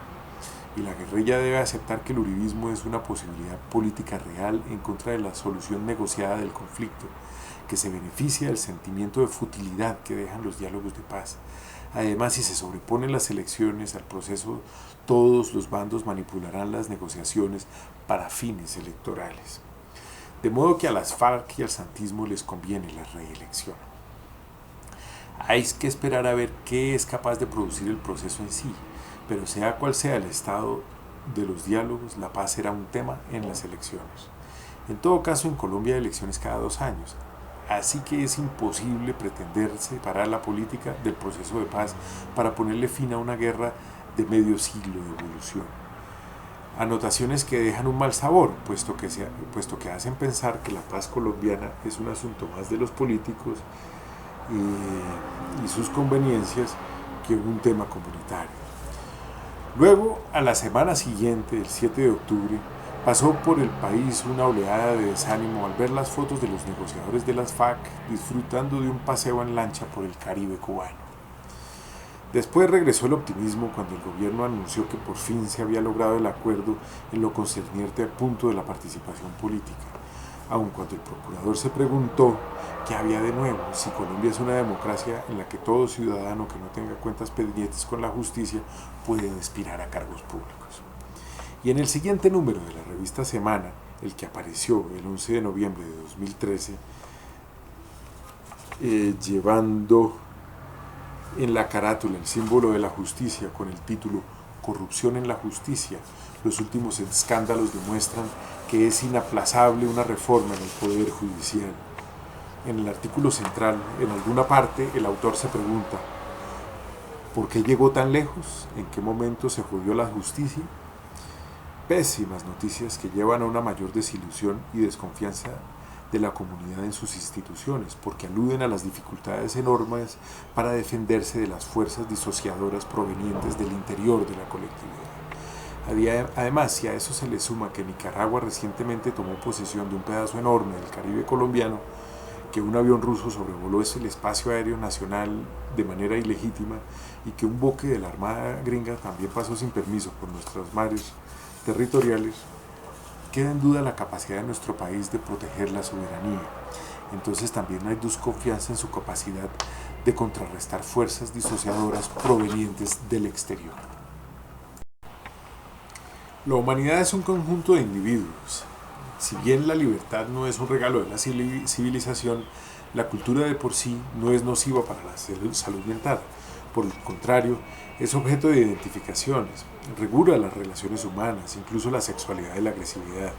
y la guerrilla debe aceptar que el uribismo es una posibilidad política real en contra de la solución negociada del conflicto, que se beneficia del sentimiento de futilidad que dejan los diálogos de paz. Además, si se sobreponen las elecciones al proceso, todos los bandos manipularán las negociaciones para fines electorales. De modo que a las FARC y al santismo les conviene la reelección. Hay que esperar a ver qué es capaz de producir el proceso en sí, pero sea cual sea el estado de los diálogos, la paz será un tema en las elecciones. En todo caso, en Colombia hay elecciones cada 2 años, así que es imposible pretender separar la política del proceso de paz para ponerle fin a una guerra de medio siglo de evolución. Anotaciones que dejan un mal sabor, puesto que hacen pensar que la paz colombiana es un asunto más de los políticos y sus conveniencias que un tema comunitario. Luego, a la semana siguiente, el 7 de octubre, pasó por el país una oleada de desánimo al ver las fotos de los negociadores de las FARC disfrutando de un paseo en lancha por el Caribe cubano. Después regresó el optimismo cuando el gobierno anunció que por fin se había logrado el acuerdo en lo concerniente al punto de la participación política, aun cuando el procurador se preguntó qué había de nuevo, si Colombia es una democracia en la que todo ciudadano que no tenga cuentas pendientes con la justicia puede aspirar a cargos públicos. Y en el siguiente número de la revista Semana, el que apareció el 11 de noviembre de 2013, llevando en la carátula el símbolo de la justicia con el título Corrupción en la justicia, los últimos escándalos demuestran que es inaplazable una reforma en el Poder Judicial. En el artículo central, en alguna parte, el autor se pregunta: ¿por qué llegó tan lejos? ¿En qué momento se jodió la justicia? Pésimas noticias que llevan a una mayor desilusión y desconfianza de la comunidad en sus instituciones, porque aluden a las dificultades enormes para defenderse de las fuerzas disociadoras provenientes del interior de la colectividad. Además, si a eso se le suma que Nicaragua recientemente tomó posesión de un pedazo enorme del Caribe colombiano, que un avión ruso sobrevoló el espacio aéreo nacional de manera ilegítima y que un buque de la Armada gringa también pasó sin permiso por nuestros mares territoriales, queda en duda la capacidad de nuestro país de proteger la soberanía. Entonces también hay desconfianza en su capacidad de contrarrestar fuerzas disociadoras provenientes del exterior. La humanidad es un conjunto de individuos. Si bien la libertad no es un regalo de la civilización, la cultura de por sí no es nociva para la salud mental. Por el contrario, es objeto de identificaciones, regula las relaciones humanas, incluso la sexualidad y la agresividad.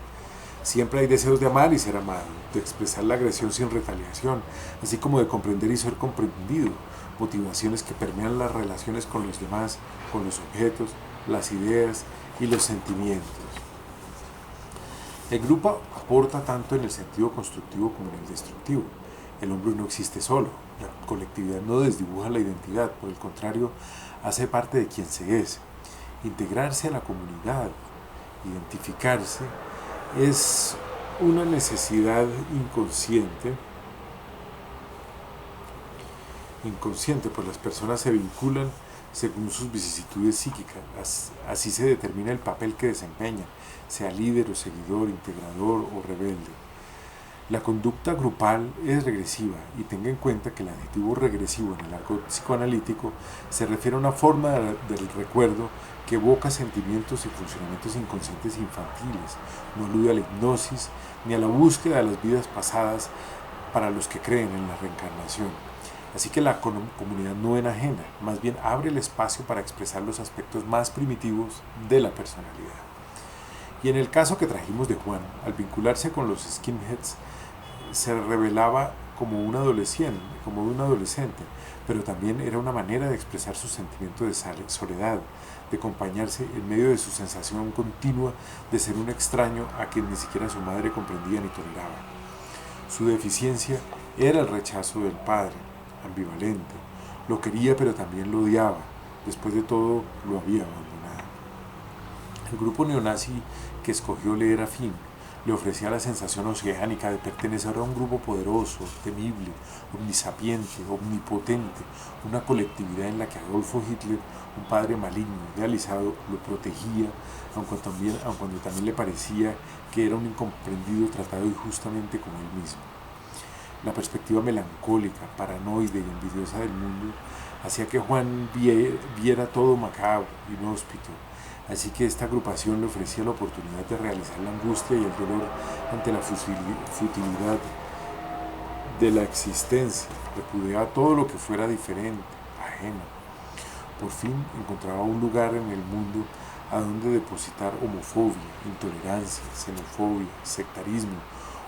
Siempre hay deseos de amar y ser amado, de expresar la agresión sin retaliación, así como de comprender y ser comprendido, motivaciones que permean las relaciones con los demás, con los objetos, las ideas y los sentimientos. El grupo aporta tanto en el sentido constructivo como en el destructivo. El hombre no existe solo, la colectividad no desdibuja la identidad, por el contrario, hace parte de quien se es. Integrarse a la comunidad, identificarse, es una necesidad inconsciente, pues las personas se vinculan según sus vicisitudes psíquicas, así se determina el papel que desempeña, sea líder o seguidor, integrador o rebelde. La conducta grupal es regresiva y tenga en cuenta que el adjetivo regresivo en el argot psicoanalítico se refiere a una forma del recuerdo que evoca sentimientos y funcionamientos inconscientes infantiles, no alude a la hipnosis ni a la búsqueda de las vidas pasadas para los que creen en la reencarnación. Así que la comunidad no enajena, más bien abre el espacio para expresar los aspectos más primitivos de la personalidad. Y en el caso que trajimos de Juan, al vincularse con los skinheads, se revelaba como un adolescente, pero también era una manera de expresar su sentimiento de soledad, de acompañarse en medio de su sensación continua de ser un extraño a quien ni siquiera su madre comprendía ni toleraba. Su deficiencia era el rechazo del padre, ambivalente. Lo quería pero también lo odiaba. Después de todo, lo había abandonado. El grupo neonazi que escogió leer a Finn le ofrecía la sensación oceánica de pertenecer a un grupo poderoso, temible, omnisapiente, omnipotente, una colectividad en la que Adolfo Hitler, un padre maligno, idealizado, lo protegía, aun cuando también le parecía que era un incomprendido tratado injustamente como él mismo. La perspectiva melancólica, paranoide y envidiosa del mundo hacía que Juan viera todo macabro, inhóspito. Así que esta agrupación le ofrecía la oportunidad de realizar la angustia y el dolor ante la futilidad de la existencia. Repudiaba todo lo que fuera diferente, ajeno. Por fin encontraba un lugar en el mundo a donde depositar homofobia, intolerancia, xenofobia, sectarismo,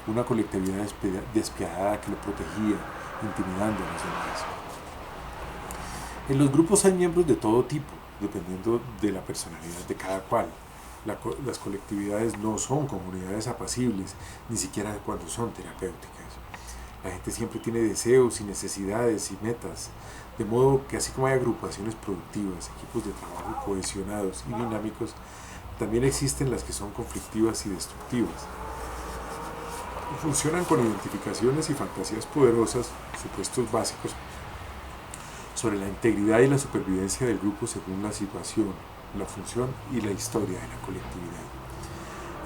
una colectividad despiadada que lo protegía, intimidando a los demás. En los grupos hay miembros de todo tipo, dependiendo de la personalidad de cada cual. Las colectividades no son comunidades apacibles, ni siquiera cuando son terapéuticas. La gente siempre tiene deseos y necesidades y metas, de modo que así como hay agrupaciones productivas, equipos de trabajo cohesionados y dinámicos, también existen las que son conflictivas y destructivas. Funcionan con identificaciones y fantasías poderosas, supuestos básicos sobre la integridad y la supervivencia del grupo según la situación, la función y la historia de la colectividad.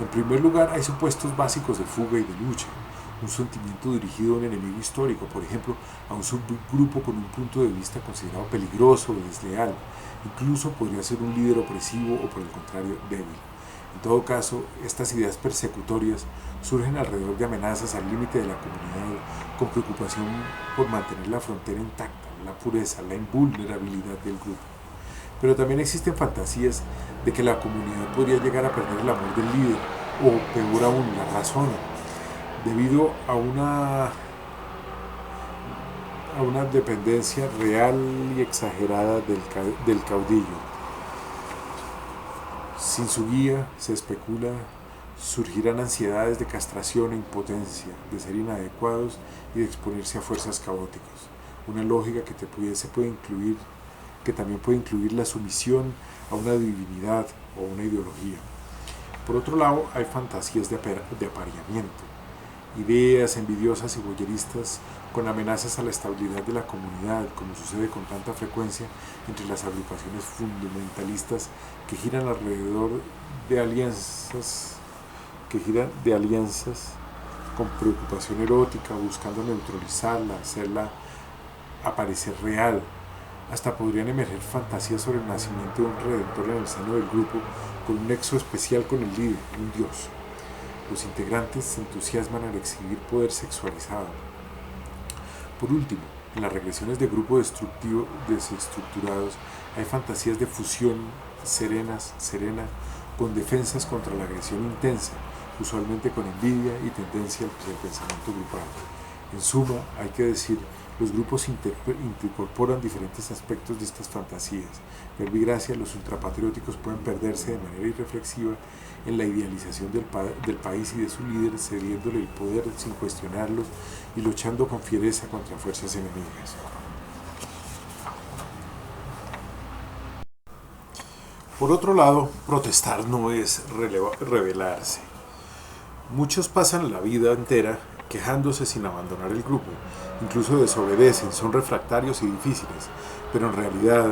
En primer lugar, hay supuestos básicos de fuga y de lucha, un sentimiento dirigido a un enemigo histórico, por ejemplo, a un subgrupo con un punto de vista considerado peligroso o desleal, incluso podría ser un líder opresivo o por el contrario débil. En todo caso, estas ideas persecutorias surgen alrededor de amenazas al límite de la comunidad, con preocupación por mantener la frontera intacta, la pureza, la invulnerabilidad del grupo. Pero también existen fantasías de que la comunidad podría llegar a perder el amor del líder, o peor aún, la razón, debido a una dependencia real y exagerada del caudillo. Sin su guía, se especula, surgirán ansiedades de castración e impotencia, de ser inadecuados y de exponerse a fuerzas caóticas. Una lógica que también puede incluir la sumisión a una divinidad o una ideología. Por otro lado, hay fantasías de apareamiento, ideas envidiosas y voyeristas con amenazas a la estabilidad de la comunidad, como sucede con tanta frecuencia entre las agrupaciones fundamentalistas que giran alrededor de alianzas con preocupación erótica, buscando neutralizarla, hacerla aparecer real. Hasta podrían emerger fantasías sobre el nacimiento de un redentor en el seno del grupo, con un nexo especial con el líder, un dios. Los integrantes se entusiasman al exhibir poder sexualizado. Por último, en las regresiones de grupos desestructurados hay fantasías de fusión serena, con defensas contra la agresión intensa, usualmente con envidia y tendencia al pensamiento grupal. En suma, hay que decir, los grupos incorporan diferentes aspectos de estas fantasías. Verbigracia, los ultrapatrióticos pueden perderse de manera irreflexiva en la idealización del país y de su líder, cediéndole el poder sin cuestionarlos y luchando con fiereza contra fuerzas enemigas. Por otro lado, protestar no es rebelarse. Muchos pasan la vida entera quejándose sin abandonar el grupo, incluso desobedecen, son refractarios y difíciles, pero en realidad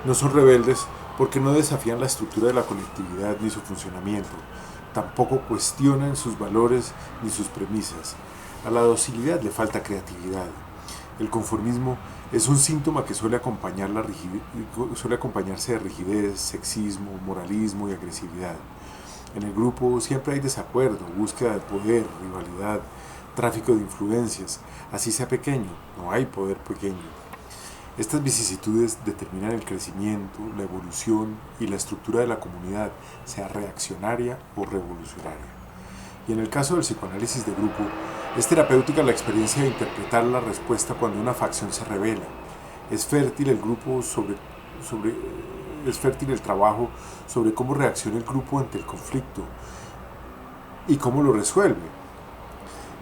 no son rebeldes porque no desafían la estructura de la colectividad ni su funcionamiento, tampoco cuestionan sus valores ni sus premisas. A la docilidad le falta creatividad. El conformismo es un síntoma que suele acompañarse de rigidez, sexismo, moralismo y agresividad. En el grupo siempre hay desacuerdo, búsqueda de poder, rivalidad, tráfico de influencias, así sea pequeño, no hay poder pequeño. Estas vicisitudes determinan el crecimiento, la evolución y la estructura de la comunidad, sea reaccionaria o revolucionaria. Y en el caso del psicoanálisis de grupo, es terapéutica la experiencia de interpretar la respuesta cuando una facción se revela. Es fértil es fértil el trabajo sobre cómo reacciona el grupo ante el conflicto y cómo lo resuelve.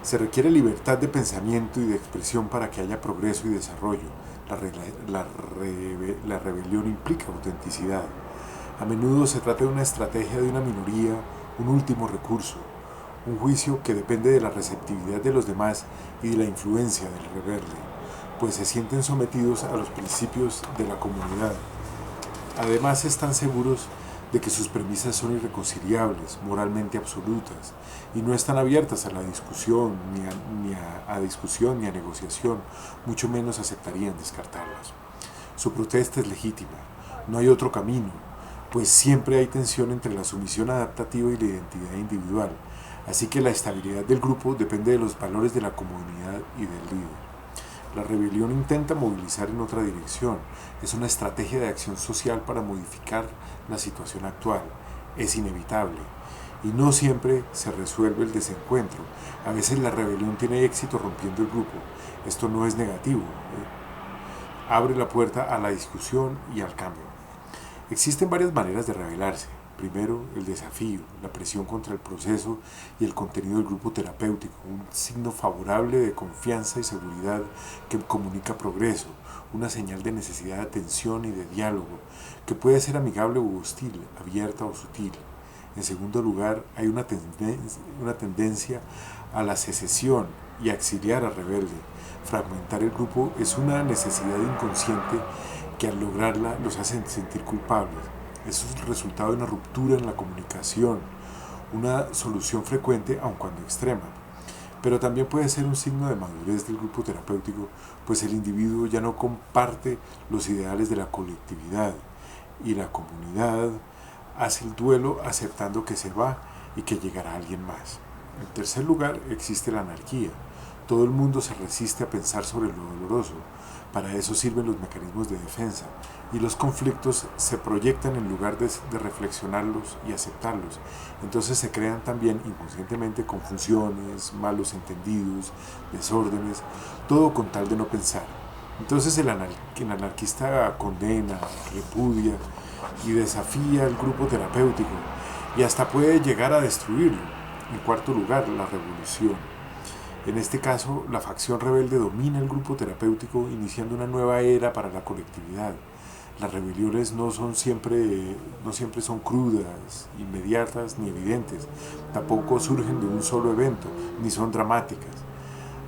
Se requiere libertad de pensamiento y de expresión para que haya progreso y desarrollo. La rebelión implica autenticidad. A menudo se trata de una estrategia de una minoría, un último recurso, un juicio que depende de la receptividad de los demás y de la influencia del rebelde, pues se sienten sometidos a los principios de la comunidad. Además están seguros de que sus premisas son irreconciliables, moralmente absolutas, y no están abiertas a la discusión, ni a negociación, mucho menos aceptarían descartarlas. Su protesta es legítima, no hay otro camino, pues siempre hay tensión entre la sumisión adaptativa y la identidad individual, así que la estabilidad del grupo depende de los valores de la comunidad y del líder. La rebelión intenta movilizar en otra dirección, es una estrategia de acción social para modificar la situación actual, es inevitable, y no siempre se resuelve el desencuentro. A veces la rebelión tiene éxito rompiendo el grupo, esto no es negativo, abre la puerta a la discusión y al cambio. Existen varias maneras de rebelarse. Primero, el desafío, la presión contra el proceso y el contenido del grupo terapéutico, un signo favorable de confianza y seguridad que comunica progreso, una señal de necesidad de atención y de diálogo, que puede ser amigable u hostil, abierta o sutil. En segundo lugar, hay una tendencia a la secesión y a exiliar al rebelde. Fragmentar el grupo es una necesidad inconsciente que al lograrla los hace sentir culpables. Eso es el resultado de una ruptura en la comunicación, una solución frecuente aun cuando extrema. Pero también puede ser un signo de madurez del grupo terapéutico, pues el individuo ya no comparte los ideales de la colectividad y la comunidad hace el duelo aceptando que se va y que llegará alguien más. En tercer lugar, existe la anarquía. Todo el mundo se resiste a pensar sobre lo doloroso. Para eso sirven los mecanismos de defensa, y los conflictos se proyectan en lugar de reflexionarlos y aceptarlos. Entonces se crean también inconscientemente confusiones, malos entendidos, desórdenes, todo con tal de no pensar. Entonces el anarquista condena, repudia y desafía al grupo terapéutico y hasta puede llegar a destruirlo. En cuarto lugar, la revolución. En este caso, la facción rebelde domina el grupo terapéutico, iniciando una nueva era para la colectividad. Las rebeliones no siempre son crudas, inmediatas ni evidentes. Tampoco surgen de un solo evento, ni son dramáticas.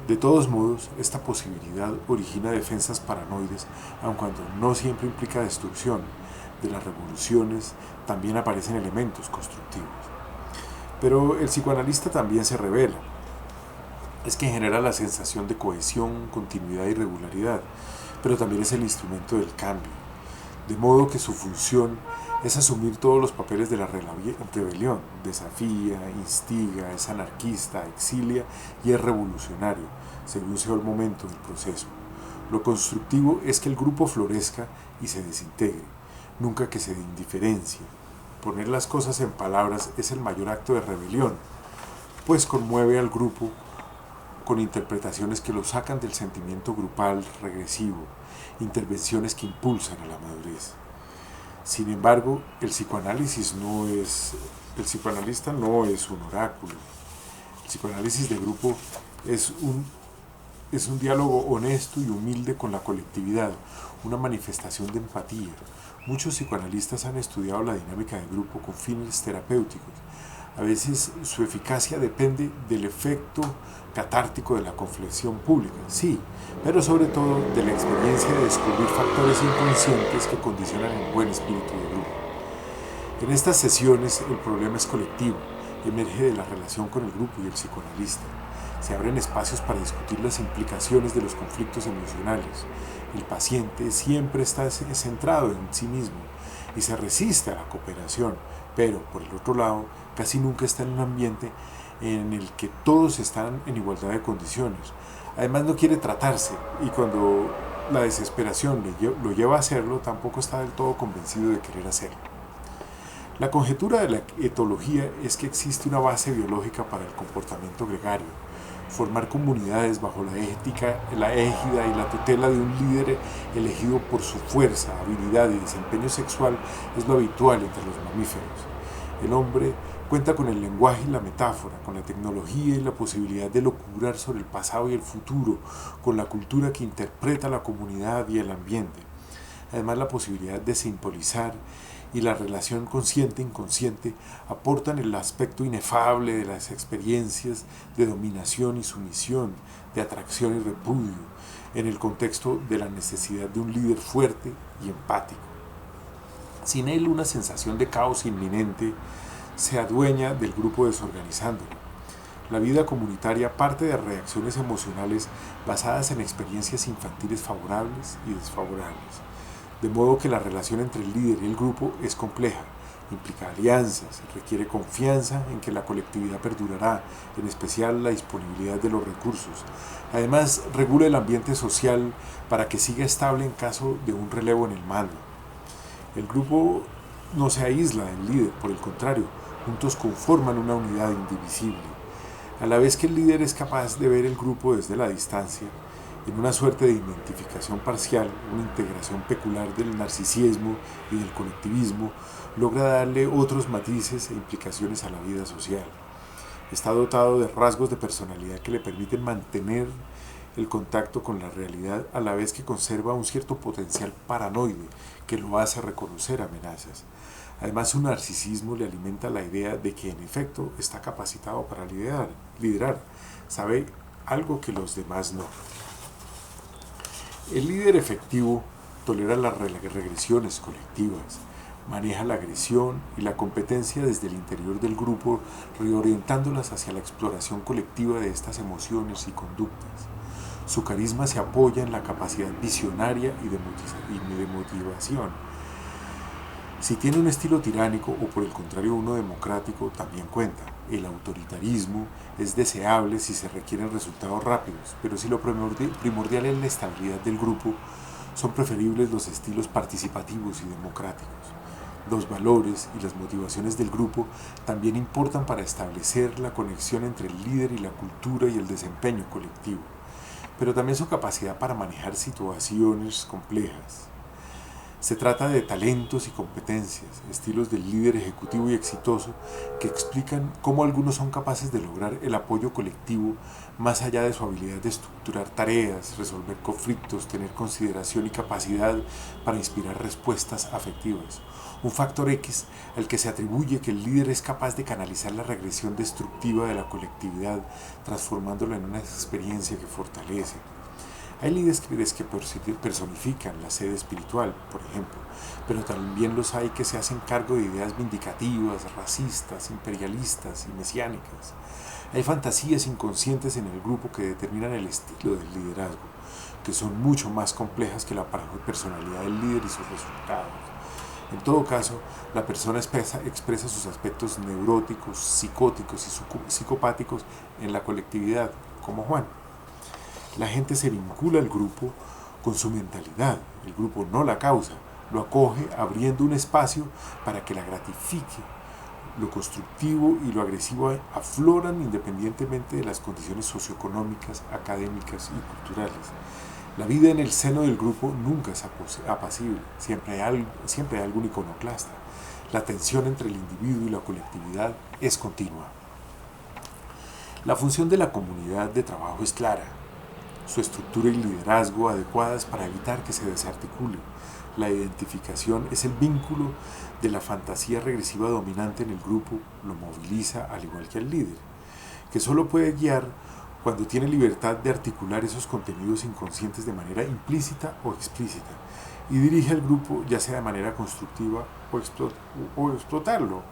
De todos modos, esta posibilidad origina defensas paranoides, aun cuando no siempre implica destrucción. De las revoluciones también aparecen elementos constructivos. Pero el psicoanalista también se revela. Es que genera la sensación de cohesión, continuidad y regularidad, pero también es el instrumento del cambio. De modo que su función es asumir todos los papeles de la rebelión, desafía, instiga, es anarquista, exilia y es revolucionario, según sea el momento del proceso. Lo constructivo es que el grupo florezca y se desintegre, nunca que se indiferencie. Poner las cosas en palabras es el mayor acto de rebelión, pues conmueve al grupo con interpretaciones que lo sacan del sentimiento grupal regresivo, intervenciones que impulsan a la madurez. Sin embargo, el psicoanalista no es un oráculo. El psicoanálisis de grupo es un diálogo honesto y humilde con la colectividad, una manifestación de empatía. Muchos psicoanalistas han estudiado la dinámica de grupo con fines terapéuticos. A veces su eficacia depende del efecto catártico de la conflexión pública, sí, pero sobre todo de la experiencia de descubrir factores inconscientes que condicionan el buen espíritu del grupo. En estas sesiones el problema es colectivo, emerge de la relación con el grupo y el psicoanalista. Se abren espacios para discutir las implicaciones de los conflictos emocionales. El paciente siempre está centrado en sí mismo y se resiste a la cooperación, pero por el otro lado casi nunca está en un ambiente en el que todos están en igualdad de condiciones. Además no quiere tratarse y cuando la desesperación lo lleva a hacerlo, tampoco está del todo convencido de querer hacerlo. La conjetura de la etología es que existe una base biológica para el comportamiento gregario. Formar comunidades bajo la égida y la tutela de un líder elegido por su fuerza, habilidad y desempeño sexual es lo habitual entre los mamíferos. El hombre cuenta con el lenguaje y la metáfora, con la tecnología y la posibilidad de locurar sobre el pasado y el futuro, con la cultura que interpreta la comunidad y el ambiente. Además, la posibilidad de simbolizar y la relación consciente-inconsciente aportan el aspecto inefable de las experiencias de dominación y sumisión, de atracción y repudio, en el contexto de la necesidad de un líder fuerte y empático. Sin él, una sensación de caos inminente se adueña del grupo desorganizándolo. La vida comunitaria parte de reacciones emocionales basadas en experiencias infantiles favorables y desfavorables, de modo que la relación entre el líder y el grupo es compleja, implica alianzas, requiere confianza en que la colectividad perdurará, en especial la disponibilidad de los recursos. Además, regula el ambiente social para que siga estable en caso de un relevo en el mando. El grupo no se aísla del líder, por el contrario, juntos conforman una unidad indivisible. A la vez que el líder es capaz de ver el grupo desde la distancia, en una suerte de identificación parcial, una integración peculiar del narcisismo y del colectivismo, logra darle otros matices e implicaciones a la vida social. Está dotado de rasgos de personalidad que le permiten mantener el contacto con la realidad a la vez que conserva un cierto potencial paranoide que lo hace reconocer amenazas. Además, su narcisismo le alimenta la idea de que en efecto está capacitado para liderar, sabe algo que los demás no. El líder efectivo tolera las regresiones colectivas, maneja la agresión y la competencia desde el interior del grupo, reorientándolas hacia la exploración colectiva de estas emociones y conductas. Su carisma se apoya en la capacidad visionaria y de motivación. Si tiene un estilo tiránico o por el contrario uno democrático, también cuenta. El autoritarismo es deseable si se requieren resultados rápidos, pero si lo primordial es la estabilidad del grupo, son preferibles los estilos participativos y democráticos. Los valores y las motivaciones del grupo también importan para establecer la conexión entre el líder y la cultura y el desempeño colectivo, pero también su capacidad para manejar situaciones complejas. Se trata de talentos y competencias, estilos del líder ejecutivo y exitoso que explican cómo algunos son capaces de lograr el apoyo colectivo más allá de su habilidad de estructurar tareas, resolver conflictos, tener consideración y capacidad para inspirar respuestas afectivas. Un factor X al que se atribuye que el líder es capaz de canalizar la regresión destructiva de la colectividad, transformándola en una experiencia que fortalece. Hay líderes que personifican la sede espiritual, por ejemplo, pero también los hay que se hacen cargo de ideas vindicativas, racistas, imperialistas y mesiánicas. Hay fantasías inconscientes en el grupo que determinan el estilo del liderazgo, que son mucho más complejas que la personalidad del líder y sus resultados. En todo caso, la persona expresa sus aspectos neuróticos, psicóticos y psicopáticos en la colectividad, como Juan. La gente se vincula al grupo con su mentalidad, el grupo no la causa, lo acoge abriendo un espacio para que la gratifique. Lo constructivo y lo agresivo afloran independientemente de las condiciones socioeconómicas, académicas y culturales. La vida en el seno del grupo nunca es apacible, siempre hay algún iconoclasta. La tensión entre el individuo y la colectividad es continua. La función de la comunidad de trabajo es clara. Su estructura y liderazgo adecuadas para evitar que se desarticule. La identificación es el vínculo de la fantasía regresiva dominante en el grupo, lo moviliza al igual que al líder, que solo puede guiar cuando tiene libertad de articular esos contenidos inconscientes de manera implícita o explícita y dirige al grupo ya sea de manera constructiva o explotarlo.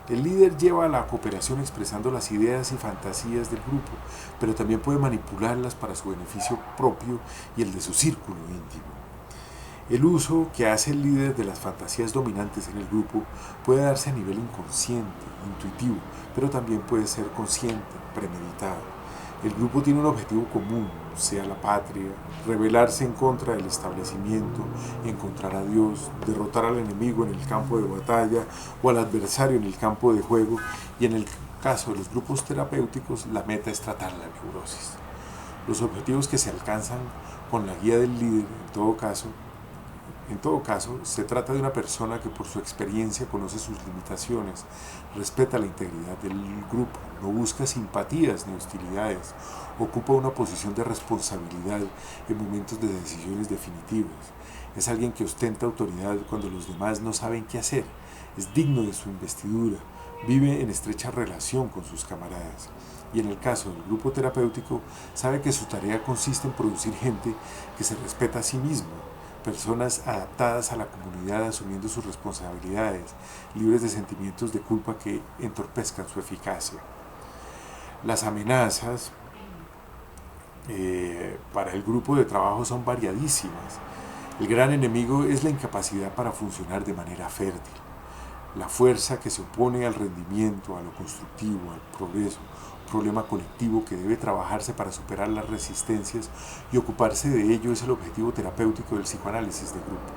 El líder lleva a la cooperación expresando las ideas y fantasías del grupo, pero también puede manipularlas para su beneficio propio y el de su círculo íntimo. El uso que hace el líder de las fantasías dominantes en el grupo puede darse a nivel inconsciente, intuitivo, pero también puede ser consciente, premeditado. El grupo tiene un objetivo común, sea la patria, rebelarse en contra del establecimiento, encontrar a Dios, derrotar al enemigo en el campo de batalla o al adversario en el campo de juego, y en el caso de los grupos terapéuticos la meta es tratar la neurosis. Los objetivos que se alcanzan con la guía del líder, en todo caso, se trata de una persona que por su experiencia conoce sus limitaciones, respeta la integridad del grupo, no busca simpatías ni hostilidades, ocupa una posición de responsabilidad en momentos de decisiones definitivas. Es alguien que ostenta autoridad cuando los demás no saben qué hacer, es digno de su investidura, vive en estrecha relación con sus camaradas. Y en el caso del grupo terapéutico, sabe que su tarea consiste en producir gente que se respeta a sí misma, personas adaptadas a la comunidad asumiendo sus responsabilidades, libres de sentimientos de culpa que entorpezcan su eficacia. Las amenazas para el grupo de trabajo son variadísimas. El gran enemigo es la incapacidad para funcionar de manera fértil, la fuerza que se opone al rendimiento, a lo constructivo, al progreso, problema colectivo que debe trabajarse para superar las resistencias, y ocuparse de ello es el objetivo terapéutico del psicoanálisis de grupo.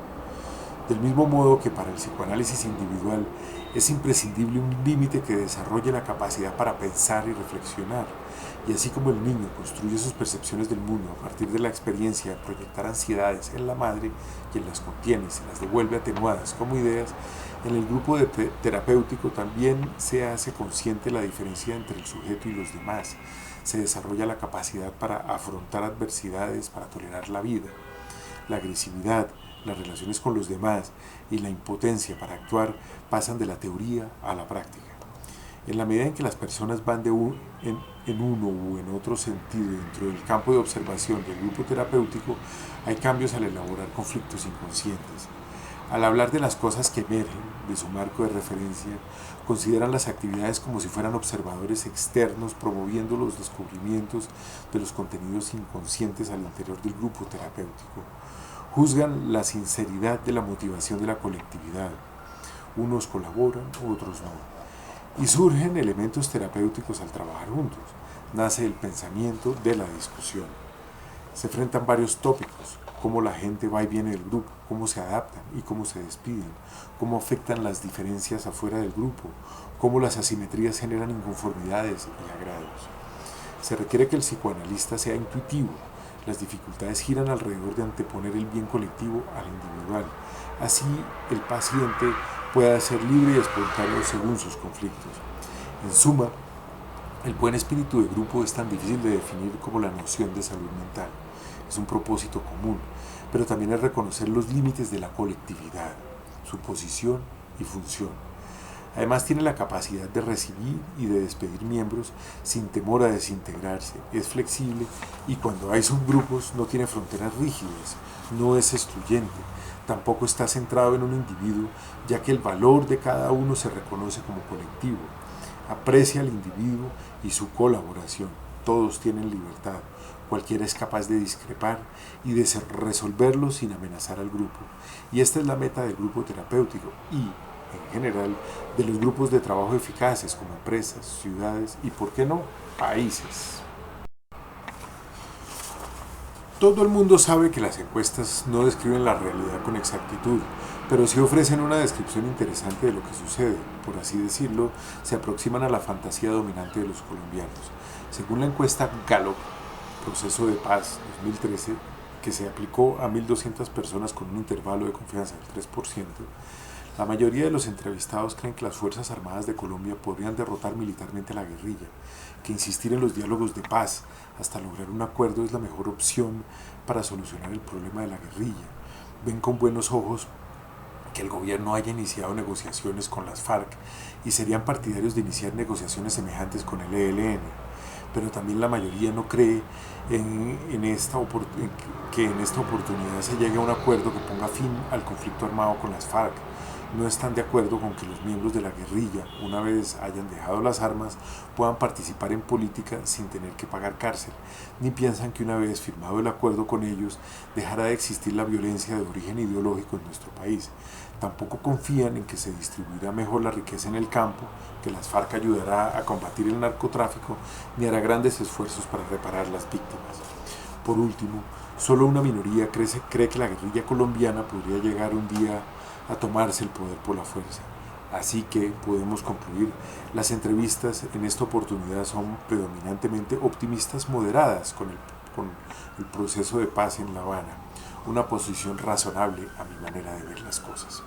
Del mismo modo que para el psicoanálisis individual es imprescindible un límite que desarrolle la capacidad para pensar y reflexionar, y así como el niño construye sus percepciones del mundo a partir de la experiencia de proyectar ansiedades en la madre, quien las contiene y se las devuelve atenuadas como ideas, en el grupo terapéutico también se hace consciente la diferencia entre el sujeto y los demás. Se desarrolla la capacidad para afrontar adversidades, para tolerar la vida. La agresividad, las relaciones con los demás y la impotencia para actuar pasan de la teoría a la práctica. En la medida en que las personas van en uno u en otro sentido dentro del campo de observación del grupo terapéutico, hay cambios al elaborar conflictos inconscientes. Al hablar de las cosas que emergen de su marco de referencia, consideran las actividades como si fueran observadores externos promoviendo los descubrimientos de los contenidos inconscientes al interior del grupo terapéutico. Juzgan la sinceridad de la motivación de la colectividad. Unos colaboran, otros no. Y surgen elementos terapéuticos al trabajar juntos. Nace el pensamiento de la discusión. Se enfrentan varios tópicos, cómo la gente va y viene del grupo, cómo se adaptan y cómo se despiden, cómo afectan las diferencias afuera del grupo, cómo las asimetrías generan inconformidades y agrados. Se requiere que el psicoanalista sea intuitivo. Las dificultades giran alrededor de anteponer el bien colectivo al individual. Así, el paciente pueda ser libre y espontáneo según sus conflictos. En suma, el buen espíritu de grupo es tan difícil de definir como la noción de salud mental. Es un propósito común, pero también es reconocer los límites de la colectividad, su posición y función. Además tiene la capacidad de recibir y de despedir miembros sin temor a desintegrarse, es flexible y cuando hay subgrupos no tiene fronteras rígidas, no es excluyente, tampoco está centrado en un individuo, ya que el valor de cada uno se reconoce como colectivo, aprecia al individuo y su colaboración, todos tienen libertad, cualquiera es capaz de discrepar y de resolverlo sin amenazar al grupo, y esta es la meta del grupo terapéutico y, en general, de los grupos de trabajo eficaces como empresas, ciudades y, ¿por qué no?, países. Todo el mundo sabe que las encuestas no describen la realidad con exactitud, pero sí ofrecen una descripción interesante de lo que sucede. Por así decirlo, se aproximan a la fantasía dominante de los colombianos. Según la encuesta Gallup, Proceso de Paz 2013, que se aplicó a 1.200 personas con un intervalo de confianza del 3%, la mayoría de los entrevistados creen que las Fuerzas Armadas de Colombia podrían derrotar militarmente a la guerrilla, que insistir en los diálogos de paz hasta lograr un acuerdo es la mejor opción para solucionar el problema de la guerrilla. Ven con buenos ojos que el gobierno haya iniciado negociaciones con las FARC y serían partidarios de iniciar negociaciones semejantes con el ELN, pero también la mayoría no cree que en esta oportunidad se llegue a un acuerdo que ponga fin al conflicto armado con las FARC. no están de acuerdo con que los miembros de la guerrilla, una vez hayan dejado las armas, puedan participar en política sin tener que pagar cárcel, ni piensan que una vez firmado el acuerdo con ellos, dejará de existir la violencia de origen ideológico en nuestro país. Tampoco confían en que se distribuirá mejor la riqueza en el campo, que las FARC ayudará a combatir el narcotráfico, ni hará grandes esfuerzos para reparar las víctimas. Por último, solo una minoría cree que la guerrilla colombiana podría llegar un día a tomarse el poder por la fuerza. Así que podemos concluir, las entrevistas en esta oportunidad son predominantemente optimistas moderadas con el proceso de paz en La Habana, una posición razonable a mi manera de ver las cosas.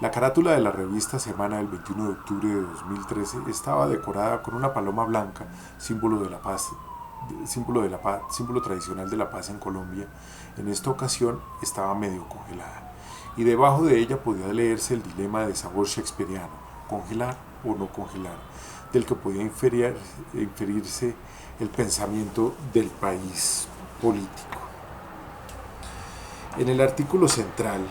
La carátula de la revista Semana del 21 de octubre de 2013 estaba decorada con una paloma blanca, símbolo de la paz, símbolo tradicional de la paz en Colombia. En esta ocasión estaba medio congelada, y debajo de ella podía leerse el dilema de sabor shakespeariano, congelar o no congelar, del que podía inferirse el pensamiento del país político. En el artículo central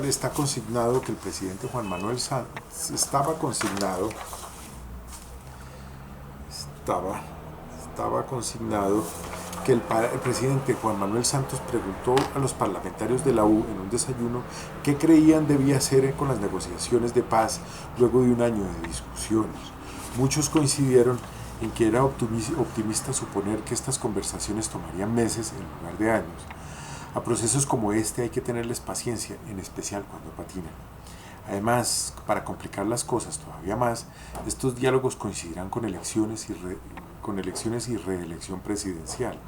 está consignado que el presidente Juan Manuel Santos estaba consignado que el presidente Juan Manuel Santos preguntó a los parlamentarios de la U en un desayuno qué creían debía hacer con las negociaciones de paz luego de un año de discusiones. Muchos coincidieron en que era optimista suponer que estas conversaciones tomarían meses en lugar de años. A procesos como este hay que tenerles paciencia, en especial cuando patinan. Además, para complicar las cosas todavía más, estos diálogos coincidirán con elecciones y reelección presidencial.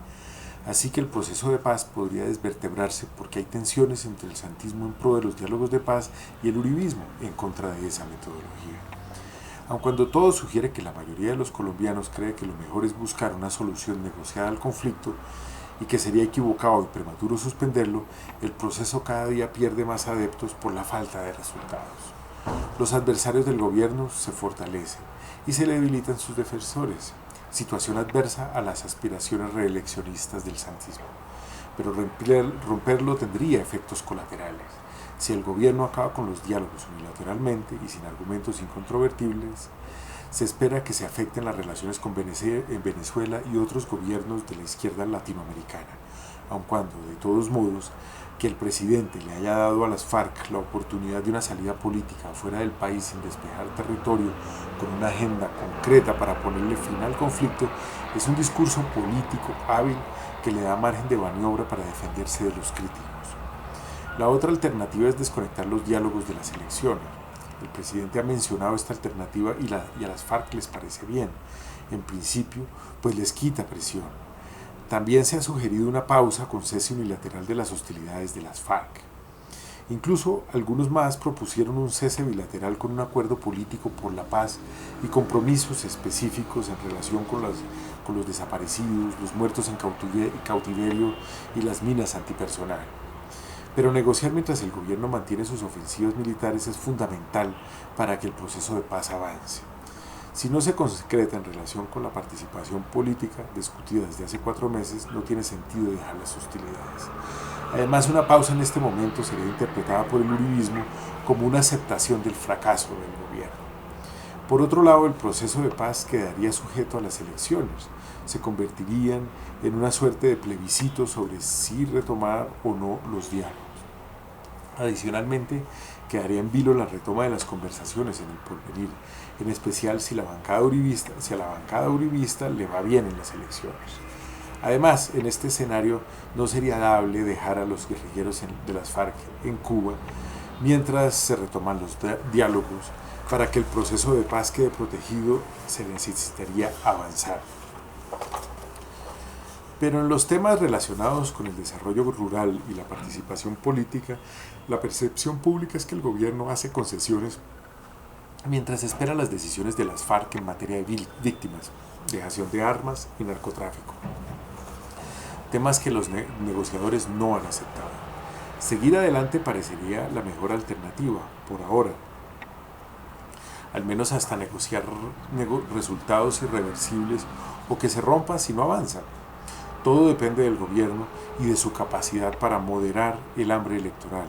Así que el proceso de paz podría desvertebrarse porque hay tensiones entre el santismo en pro de los diálogos de paz y el uribismo en contra de esa metodología. Aun cuando todo sugiere que la mayoría de los colombianos cree que lo mejor es buscar una solución negociada al conflicto y que sería equivocado y prematuro suspenderlo, el proceso cada día pierde más adeptos por la falta de resultados. Los adversarios del gobierno se fortalecen y se debilitan sus defensores, situación adversa a las aspiraciones reeleccionistas del santismo. Pero romperlo tendría efectos colaterales. Si el gobierno acaba con los diálogos unilateralmente y sin argumentos incontrovertibles, se espera que se afecten las relaciones con Venezuela y otros gobiernos de la izquierda latinoamericana, aun cuando, de todos modos, que el presidente le haya dado a las FARC la oportunidad de una salida política fuera del país sin despejar territorio con una agenda concreta para ponerle fin al conflicto, es un discurso político hábil que le da margen de maniobra para defenderse de los críticos. La otra alternativa es desconectar los diálogos de las elecciones. El presidente ha mencionado esta alternativa y a las FARC les parece bien, en principio, pues les quita presión. También se ha sugerido una pausa con cese unilateral de las hostilidades de las FARC. Incluso algunos más propusieron un cese bilateral con un acuerdo político por la paz y compromisos específicos en relación con los desaparecidos, los muertos en cautiverio y las minas antipersonal. Pero negociar mientras el gobierno mantiene sus ofensivas militares es fundamental para que el proceso de paz avance. Si no se concreta en relación con la participación política discutida desde hace 4 meses, no tiene sentido dejar las hostilidades. Además, una pausa en este momento sería interpretada por el uribismo como una aceptación del fracaso del gobierno. Por otro lado, el proceso de paz quedaría sujeto a las elecciones. Se convertirían en una suerte de plebiscito sobre si retomar o no los diálogos. Adicionalmente, quedaría en vilo la retoma de las conversaciones en el porvenir, en especial si a la bancada uribista le va bien en las elecciones. Además, en este escenario no sería dable dejar a los guerrilleros de las FARC en Cuba mientras se retoman los diálogos. Para que el proceso de paz quede protegido, se necesitaría avanzar. Pero en los temas relacionados con el desarrollo rural y la participación política, la percepción pública es que el gobierno hace concesiones mientras espera las decisiones de las FARC en materia de víctimas, dejación de armas y narcotráfico. Temas que los negociadores no han aceptado. Seguir adelante parecería la mejor alternativa, por ahora. al menos hasta negociar resultados irreversibles o que se rompa si no avanzan. Todo depende del gobierno y de su capacidad para moderar el hambre electoral,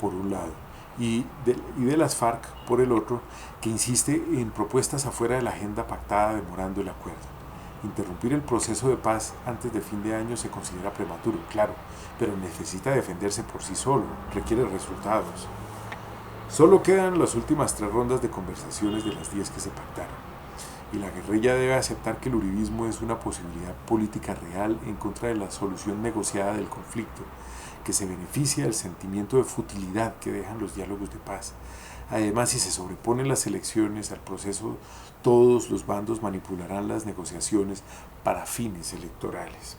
por un lado, y de las FARC, por el otro, que insiste en propuestas afuera de la agenda pactada demorando el acuerdo. Interrumpir el proceso de paz antes de fin de año se considera prematuro, claro, pero necesita defenderse por sí solo, requiere resultados. Solo quedan las últimas 3 rondas de conversaciones de las 10 que se pactaron, y la guerrilla debe aceptar que el uribismo es una posibilidad política real en contra de la solución negociada del conflicto, que se beneficia del sentimiento de futilidad que dejan los diálogos de paz. Además, si se sobreponen las elecciones al proceso, todos los bandos manipularán las negociaciones para fines electorales.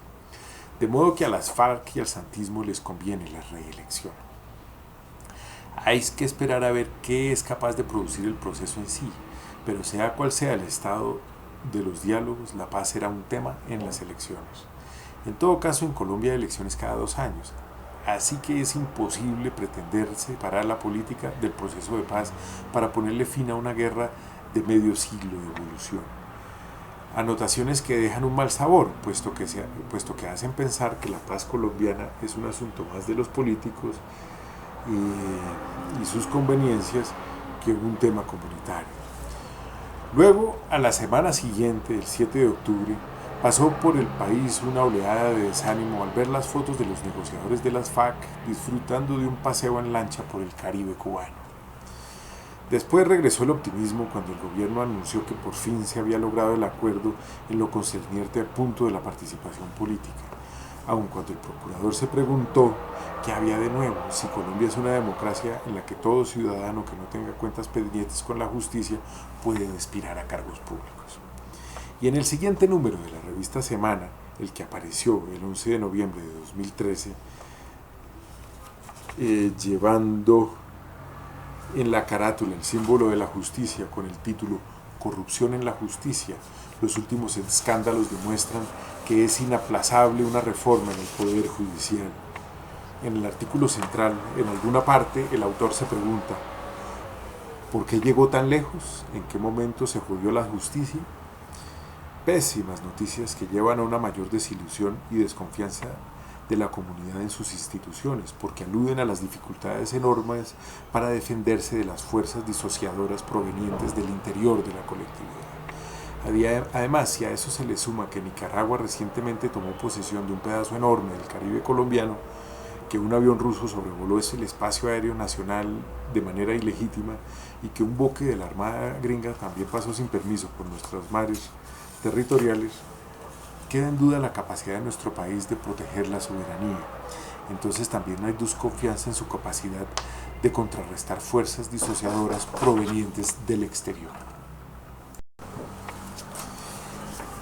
De modo que a las FARC y al santismo les conviene la reelección. Hay que esperar a ver qué es capaz de producir el proceso en sí, pero sea cual sea el estado de los diálogos, la paz será un tema en las elecciones. En todo caso, en Colombia hay elecciones cada 2 años, así que es imposible pretender separar la política del proceso de paz para ponerle fin a una guerra de medio siglo de evolución. Anotaciones que dejan un mal sabor, puesto que hacen pensar que la paz colombiana es un asunto más de los políticos y sus conveniencias que un tema comunitario. Luego, a la semana siguiente, el 7 de octubre, pasó por el país una oleada de desánimo al ver las fotos de los negociadores de las FARC disfrutando de un paseo en lancha por el Caribe cubano. Después regresó el optimismo cuando el gobierno anunció que por fin se había logrado el acuerdo en lo concerniente al punto de la participación política, aun cuando el procurador se preguntó qué había de nuevo, si Colombia es una democracia en la que todo ciudadano que no tenga cuentas pendientes con la justicia puede aspirar a cargos públicos. Y en el siguiente número de la revista Semana, el que apareció el 11 de noviembre de 2013, llevando en la carátula el símbolo de la justicia con el título Corrupción en la justicia, los últimos escándalos demuestran que es inaplazable una reforma en el Poder Judicial. En el artículo central, en alguna parte, el autor se pregunta: ¿por qué llegó tan lejos? ¿En qué momento se jodió la justicia? Pésimas noticias que llevan a una mayor desilusión y desconfianza de la comunidad en sus instituciones, porque aluden a las dificultades enormes para defenderse de las fuerzas disociadoras provenientes del interior de la colectividad. Además, si a eso se le suma que Nicaragua recientemente tomó posesión de un pedazo enorme del Caribe colombiano, que un avión ruso sobrevoló el espacio aéreo nacional de manera ilegítima y que un buque de la Armada gringa también pasó sin permiso por nuestras mares territoriales, queda en duda la capacidad de nuestro país de proteger la soberanía. Entonces también hay desconfianza en su capacidad de contrarrestar fuerzas disociadoras provenientes del exterior.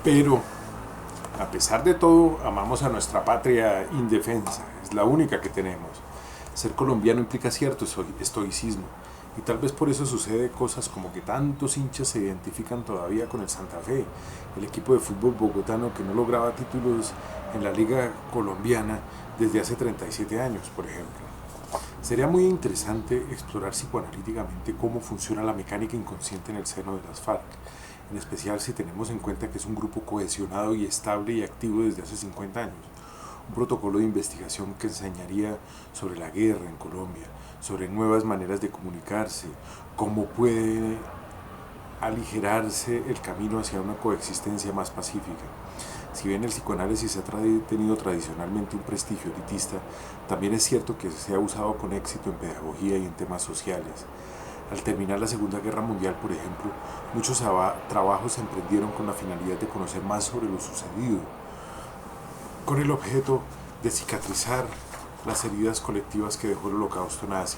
Pero, a pesar de todo, amamos a nuestra patria indefensa, es la única que tenemos. Ser colombiano implica cierto estoicismo, y tal vez por eso sucede cosas como que tantos hinchas se identifican todavía con el Santa Fe, el equipo de fútbol bogotano que no lograba títulos en la liga colombiana desde hace 37 años, por ejemplo. Sería muy interesante explorar psicoanalíticamente cómo funciona la mecánica inconsciente en el seno de las FARC, en especial si tenemos en cuenta que es un grupo cohesionado y estable y activo desde hace 50 años. Un protocolo de investigación que enseñaría sobre la guerra en Colombia, sobre nuevas maneras de comunicarse, cómo puede aligerarse el camino hacia una coexistencia más pacífica. Si bien el psicoanálisis ha tenido tradicionalmente un prestigio elitista, también es cierto que se ha usado con éxito en pedagogía y en temas sociales. Al terminar la Segunda Guerra Mundial, por ejemplo, muchos trabajos se emprendieron con la finalidad de conocer más sobre lo sucedido, con el objeto de cicatrizar las heridas colectivas que dejó el Holocausto nazi.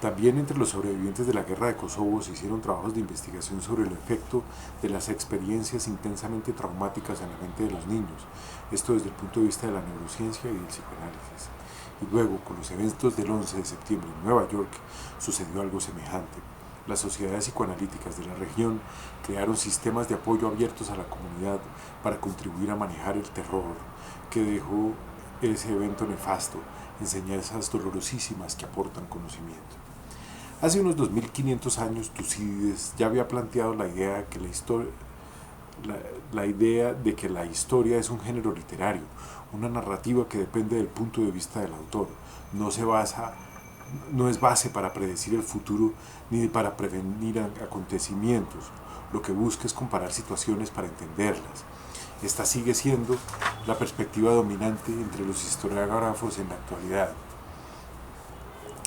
También entre los sobrevivientes de la guerra de Kosovo se hicieron trabajos de investigación sobre el efecto de las experiencias intensamente traumáticas en la mente de los niños, esto desde el punto de vista de la neurociencia y del psicoanálisis. Y luego, con los eventos del 11 de septiembre en Nueva York, sucedió algo semejante. Las sociedades psicoanalíticas de la región crearon sistemas de apoyo abiertos a la comunidad para contribuir a manejar el terror que dejó ese evento nefasto, enseñanzas dolorosísimas que aportan conocimiento. Hace unos 2500 años Tucídides ya había planteado la idea de que la historia es un género literario, una narrativa que depende del punto de vista del autor. No se basa no es base para predecir el futuro ni para prevenir acontecimientos. Lo que busca es comparar situaciones para entenderlas. Esta sigue siendo la perspectiva dominante entre los historiógrafos en la actualidad.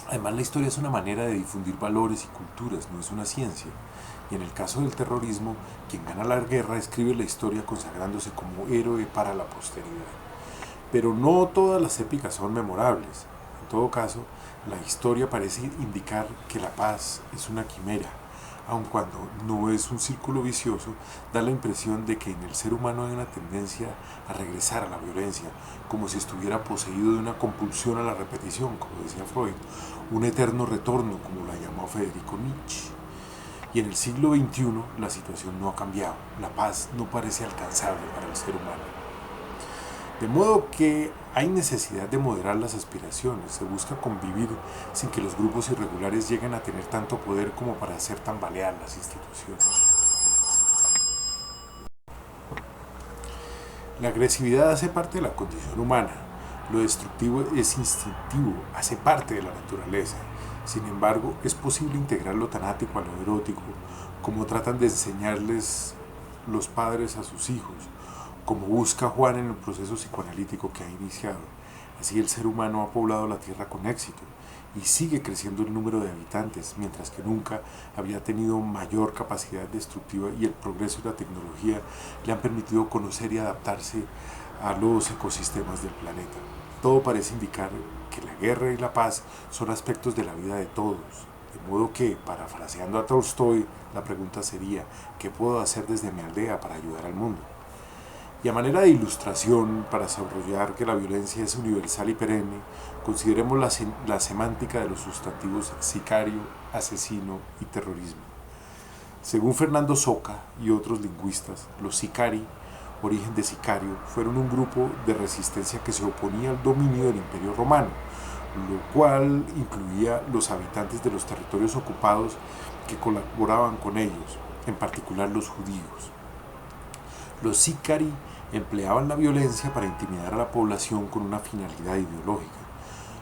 Además, la historia es una manera de difundir valores y culturas, no es una ciencia. Y en el caso del terrorismo, quien gana la guerra escribe la historia consagrándose como héroe para la posteridad. Pero no todas las épicas son memorables. En todo caso, la historia parece indicar que la paz es una quimera, aun cuando no es un círculo vicioso, da la impresión de que en el ser humano hay una tendencia a regresar a la violencia, como si estuviera poseído de una compulsión a la repetición, como decía Freud, un eterno retorno, como la llamó Federico Nietzsche. Y en el siglo XXI la situación no ha cambiado, la paz no parece alcanzable para el ser humano. De modo que hay necesidad de moderar las aspiraciones, se busca convivir sin que los grupos irregulares lleguen a tener tanto poder como para hacer tambalear las instituciones. La agresividad hace parte de la condición humana, lo destructivo es instintivo, hace parte de la naturaleza. Sin embargo, es posible integrar lo tanático a lo erótico, como tratan de enseñarles los padres a sus hijos, como busca Juan en el proceso psicoanalítico que ha iniciado. Así el ser humano ha poblado la Tierra con éxito y sigue creciendo el número de habitantes, mientras que nunca había tenido mayor capacidad destructiva y el progreso y la tecnología le han permitido conocer y adaptarse a los ecosistemas del planeta. Todo parece indicar que la guerra y la paz son aspectos de la vida de todos, de modo que, parafraseando a Tolstoy, la pregunta sería, ¿qué puedo hacer desde mi aldea para ayudar al mundo? Y a manera de ilustración, para subrayar que la violencia es universal y perenne, consideremos la semántica de los sustantivos sicario, asesino y terrorismo. Según Fernando Soca y otros lingüistas, los sicari, origen de sicario, fueron un grupo de resistencia que se oponía al dominio del Imperio Romano, lo cual incluía los habitantes de los territorios ocupados que colaboraban con ellos, en particular los judíos. Los sicari empleaban la violencia para intimidar a la población con una finalidad ideológica,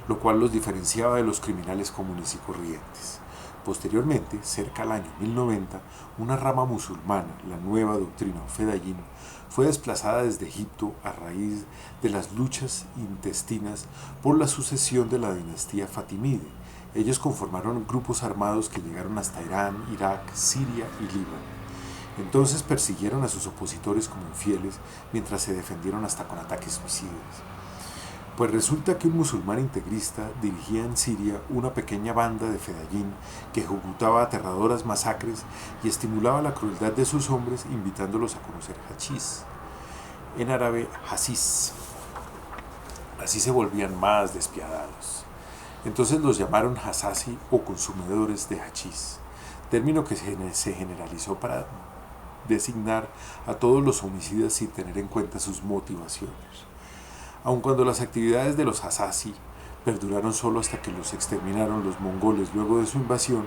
lo cual los diferenciaba de los criminales comunes y corrientes. Posteriormente, cerca del año 1090, una rama musulmana, la nueva doctrina o Fedayín, fue desplazada desde Egipto a raíz de las luchas intestinas por la sucesión de la dinastía fatimide. Ellos conformaron grupos armados que llegaron hasta Irán, Irak, Siria y Líbano. Entonces persiguieron a sus opositores como infieles mientras se defendieron hasta con ataques suicidas. Pues resulta que un musulmán integrista dirigía en Siria una pequeña banda de Fedayín que ejecutaba aterradoras masacres y estimulaba la crueldad de sus hombres invitándolos a conocer hachís, en árabe hasís. Así se volvían más despiadados. Entonces los llamaron hasasi o consumidores de hachís, término que se generalizó para designar a todos los homicidas sin tener en cuenta sus motivaciones. Aun cuando las actividades de los Hasasi perduraron solo hasta que los exterminaron los mongoles luego de su invasión,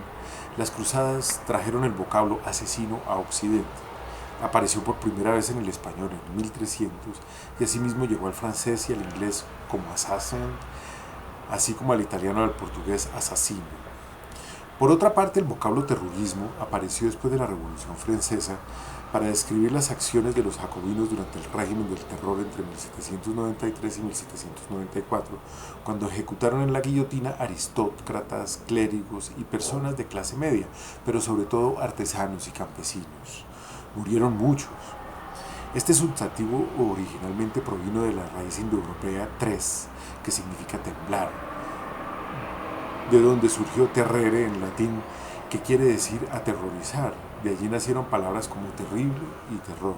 las cruzadas trajeron el vocablo asesino a Occidente. Apareció por primera vez en el español en 1300 y asimismo llegó al francés y al inglés como assassin, así como al italiano y al portugués assassino. Por otra parte, el vocablo terrorismo apareció después de la Revolución Francesa para describir las acciones de los jacobinos durante el régimen del terror entre 1793 y 1794, cuando ejecutaron en la guillotina aristócratas, clérigos y personas de clase media, pero sobre todo artesanos y campesinos. Murieron muchos. Este sustantivo originalmente provino de la raíz indoeuropea tres, que significa temblar, de donde surgió terrere en latín, que quiere decir aterrorizar. De allí nacieron palabras como terrible y terror.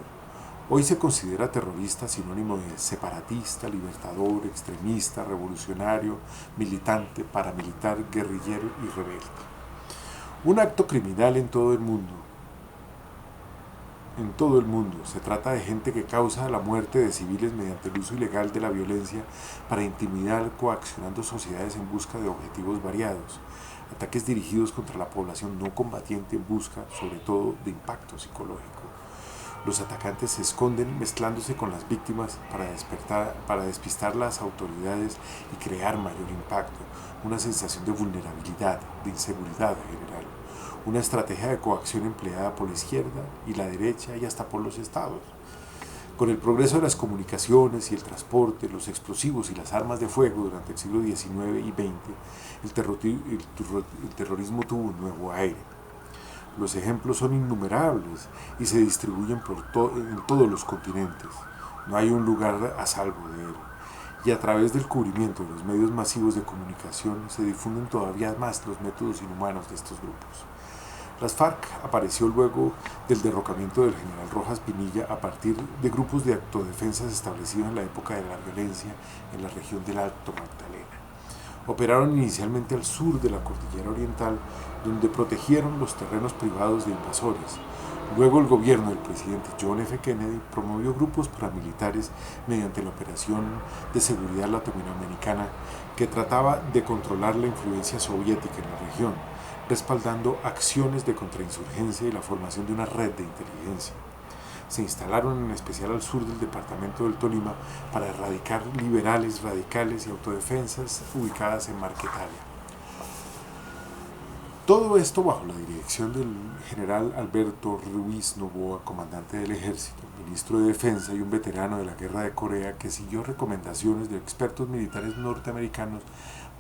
Hoy se considera terrorista sinónimo de separatista, libertador, extremista, revolucionario, militante, paramilitar, guerrillero y rebelde. Un acto criminal en todo el mundo. En todo el mundo se trata de gente que causa la muerte de civiles mediante el uso ilegal de la violencia para intimidar, coaccionando sociedades en busca de objetivos variados. ataques dirigidos contra la población no combatiente en busca, sobre todo, de impacto psicológico. Los atacantes se esconden mezclándose con las víctimas para despistar las autoridades y crear mayor impacto, una sensación de vulnerabilidad, de inseguridad general, una estrategia de coacción empleada por la izquierda y la derecha y hasta por los estados. Con el progreso de las comunicaciones y el transporte, los explosivos y las armas de fuego durante el siglo XIX y XX, el terrorismo tuvo un nuevo aire. Los ejemplos son innumerables y se distribuyen en todos los continentes. No hay un lugar a salvo de él. Y a través del cubrimiento de los medios masivos de comunicación se difunden todavía más los métodos inhumanos de estos grupos. Las FARC apareció luego del derrocamiento del general Rojas Pinilla a partir de grupos de autodefensas establecidos en la época de la violencia en la región del Alto Magdalena. Operaron inicialmente al sur de la cordillera oriental, donde protegieron los terrenos privados de invasores. Luego el gobierno del presidente John F. Kennedy promovió grupos paramilitares mediante la Operación de Seguridad Latinoamericana que trataba de controlar la influencia soviética en la región, respaldando acciones de contrainsurgencia y la formación de una red de inteligencia. Se instalaron en especial al sur del departamento del Tolima para erradicar liberales, radicales y autodefensas ubicadas en Marquetalia. Todo esto bajo la dirección del general Alberto Ruiz Noboa, comandante del ejército, ministro de defensa y un veterano de la guerra de Corea que siguió recomendaciones de expertos militares norteamericanos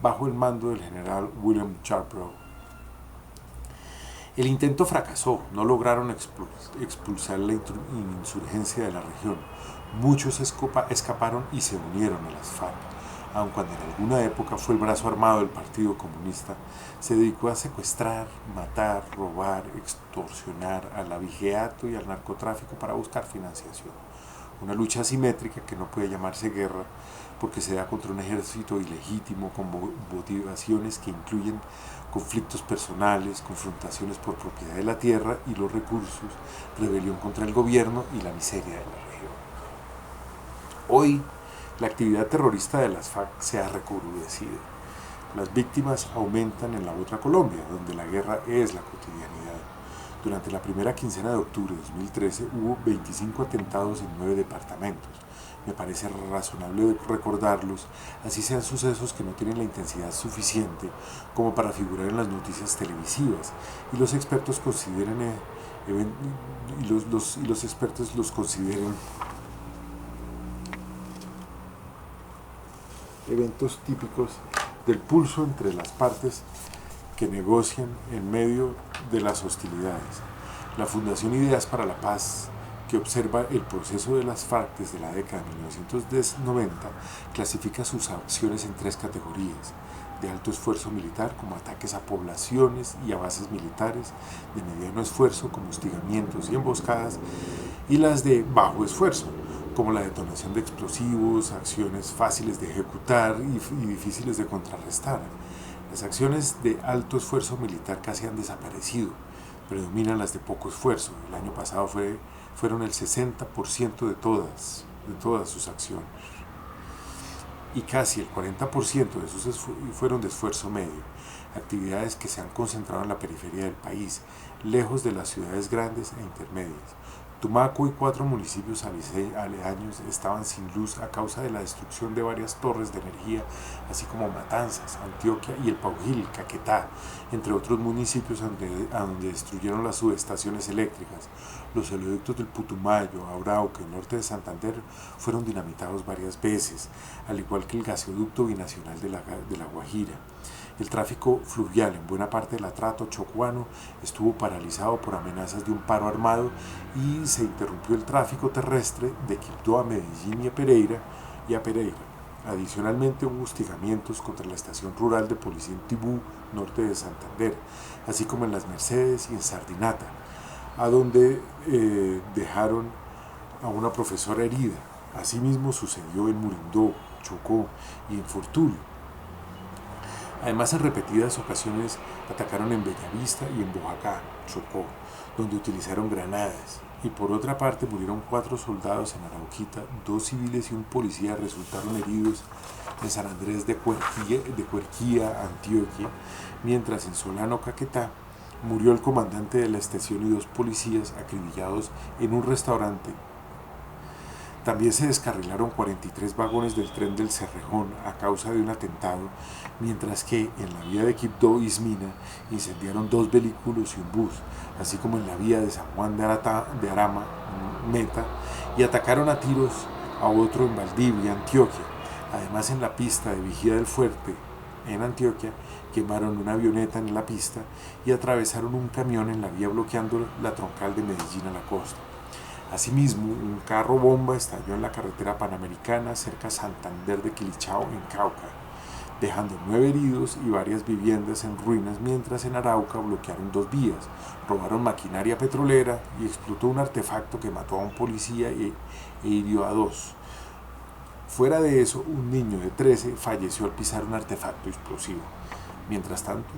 bajo el mando del general William Charbrough. El intento fracasó, no lograron expulsar la insurgencia de la región. Muchos escaparon y se unieron a las FARC. Aun cuando en alguna época fue el brazo armado del Partido Comunista, se dedicó a secuestrar, matar, robar, extorsionar, al abigeato y al narcotráfico para buscar financiación. Una lucha asimétrica que no puede llamarse guerra porque se da contra un ejército ilegítimo con motivaciones que incluyen conflictos personales, confrontaciones por propiedad de la tierra y los recursos, rebelión contra el gobierno y la miseria de la región. Hoy, la actividad terrorista de las FARC se ha recrudecido. Las víctimas aumentan en la otra Colombia, donde la guerra es la cotidianidad. Durante la primera quincena de octubre de 2013 hubo 25 atentados en 9 departamentos. Me parece razonable recordarlos, así sean sucesos que no tienen la intensidad suficiente como para figurar en las noticias televisivas, y los expertos consideren los consideren eventos típicos del pulso entre las partes que negocian en medio de las hostilidades. La Fundación Ideas para la Paz, que observa el proceso de las FARC desde la década de 1990, clasifica sus acciones en 3 categorías: de alto esfuerzo militar, como ataques a poblaciones y a bases militares; de mediano esfuerzo, como hostigamientos y emboscadas; y las de bajo esfuerzo, como la detonación de explosivos, acciones fáciles de ejecutar y difíciles de contrarrestar. Las acciones de alto esfuerzo militar casi han desaparecido, predominan las de poco esfuerzo. El año pasado fueron el 60% de todas sus acciones, y casi el 40% de esos fueron de esfuerzo medio, actividades que se han concentrado en la periferia del país, lejos de las ciudades grandes e intermedias. Tumaco y 4 municipios aledaños estaban sin luz a causa de la destrucción de varias torres de energía, así como Matanzas, Antioquia y el Paujil, Caquetá, entre otros municipios a donde destruyeron las subestaciones eléctricas. Los oleoductos del Putumayo, Arauca y norte de Santander fueron dinamitados varias veces, al igual que el gasoducto binacional de la Guajira. El tráfico fluvial en buena parte del Atrato chocuano estuvo paralizado por amenazas de un paro armado, y se interrumpió el tráfico terrestre de Quibdó a Medellín y a Pereira. Adicionalmente hubo hostigamientos contra la estación rural de policía en Tibú, norte de Santander, así como en Las Mercedes y en Sardinata, a donde dejaron a una profesora herida. Asimismo sucedió en Murindó, Chocó y en Fortul. Además, en repetidas ocasiones atacaron en Bellavista y en Boyacá, Chocó, donde utilizaron granadas. Y por otra parte murieron 4 soldados en Arauquita, 2 civiles y un policía resultaron heridos en San Andrés de Cuerquía, Antioquia, mientras en Solano, Caquetá, murió el comandante de la estación y 2 policías acribillados en un restaurante. También se descarrilaron 43 vagones del tren del Cerrejón a causa de un atentado, mientras que en la vía de Quibdó-Ismina incendiaron 2 vehículos y un bus, así como en la vía de San Juan de Arama, Meta, y atacaron a tiros a otro en Valdivia, Antioquia. Además, en la pista de Vigía del Fuerte, en Antioquia, quemaron una avioneta en la pista y atravesaron un camión en la vía bloqueando la troncal de Medellín a la costa. Asimismo, un carro bomba estalló en la carretera panamericana cerca de Santander de Quilichao, en Cauca, dejando 9 heridos y varias viviendas en ruinas, mientras en Arauca bloquearon 2 vías, robaron maquinaria petrolera y explotó un artefacto que mató a un policía e hirió a 2. Fuera de eso, un niño de 13 falleció al pisar un artefacto explosivo. Mientras tanto,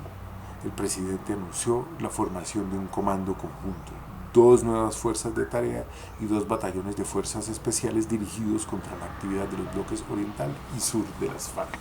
el presidente anunció la formación de un comando conjunto, 2 nuevas fuerzas de tarea y 2 batallones de fuerzas especiales dirigidos contra la actividad de los bloques oriental y sur de las FARC.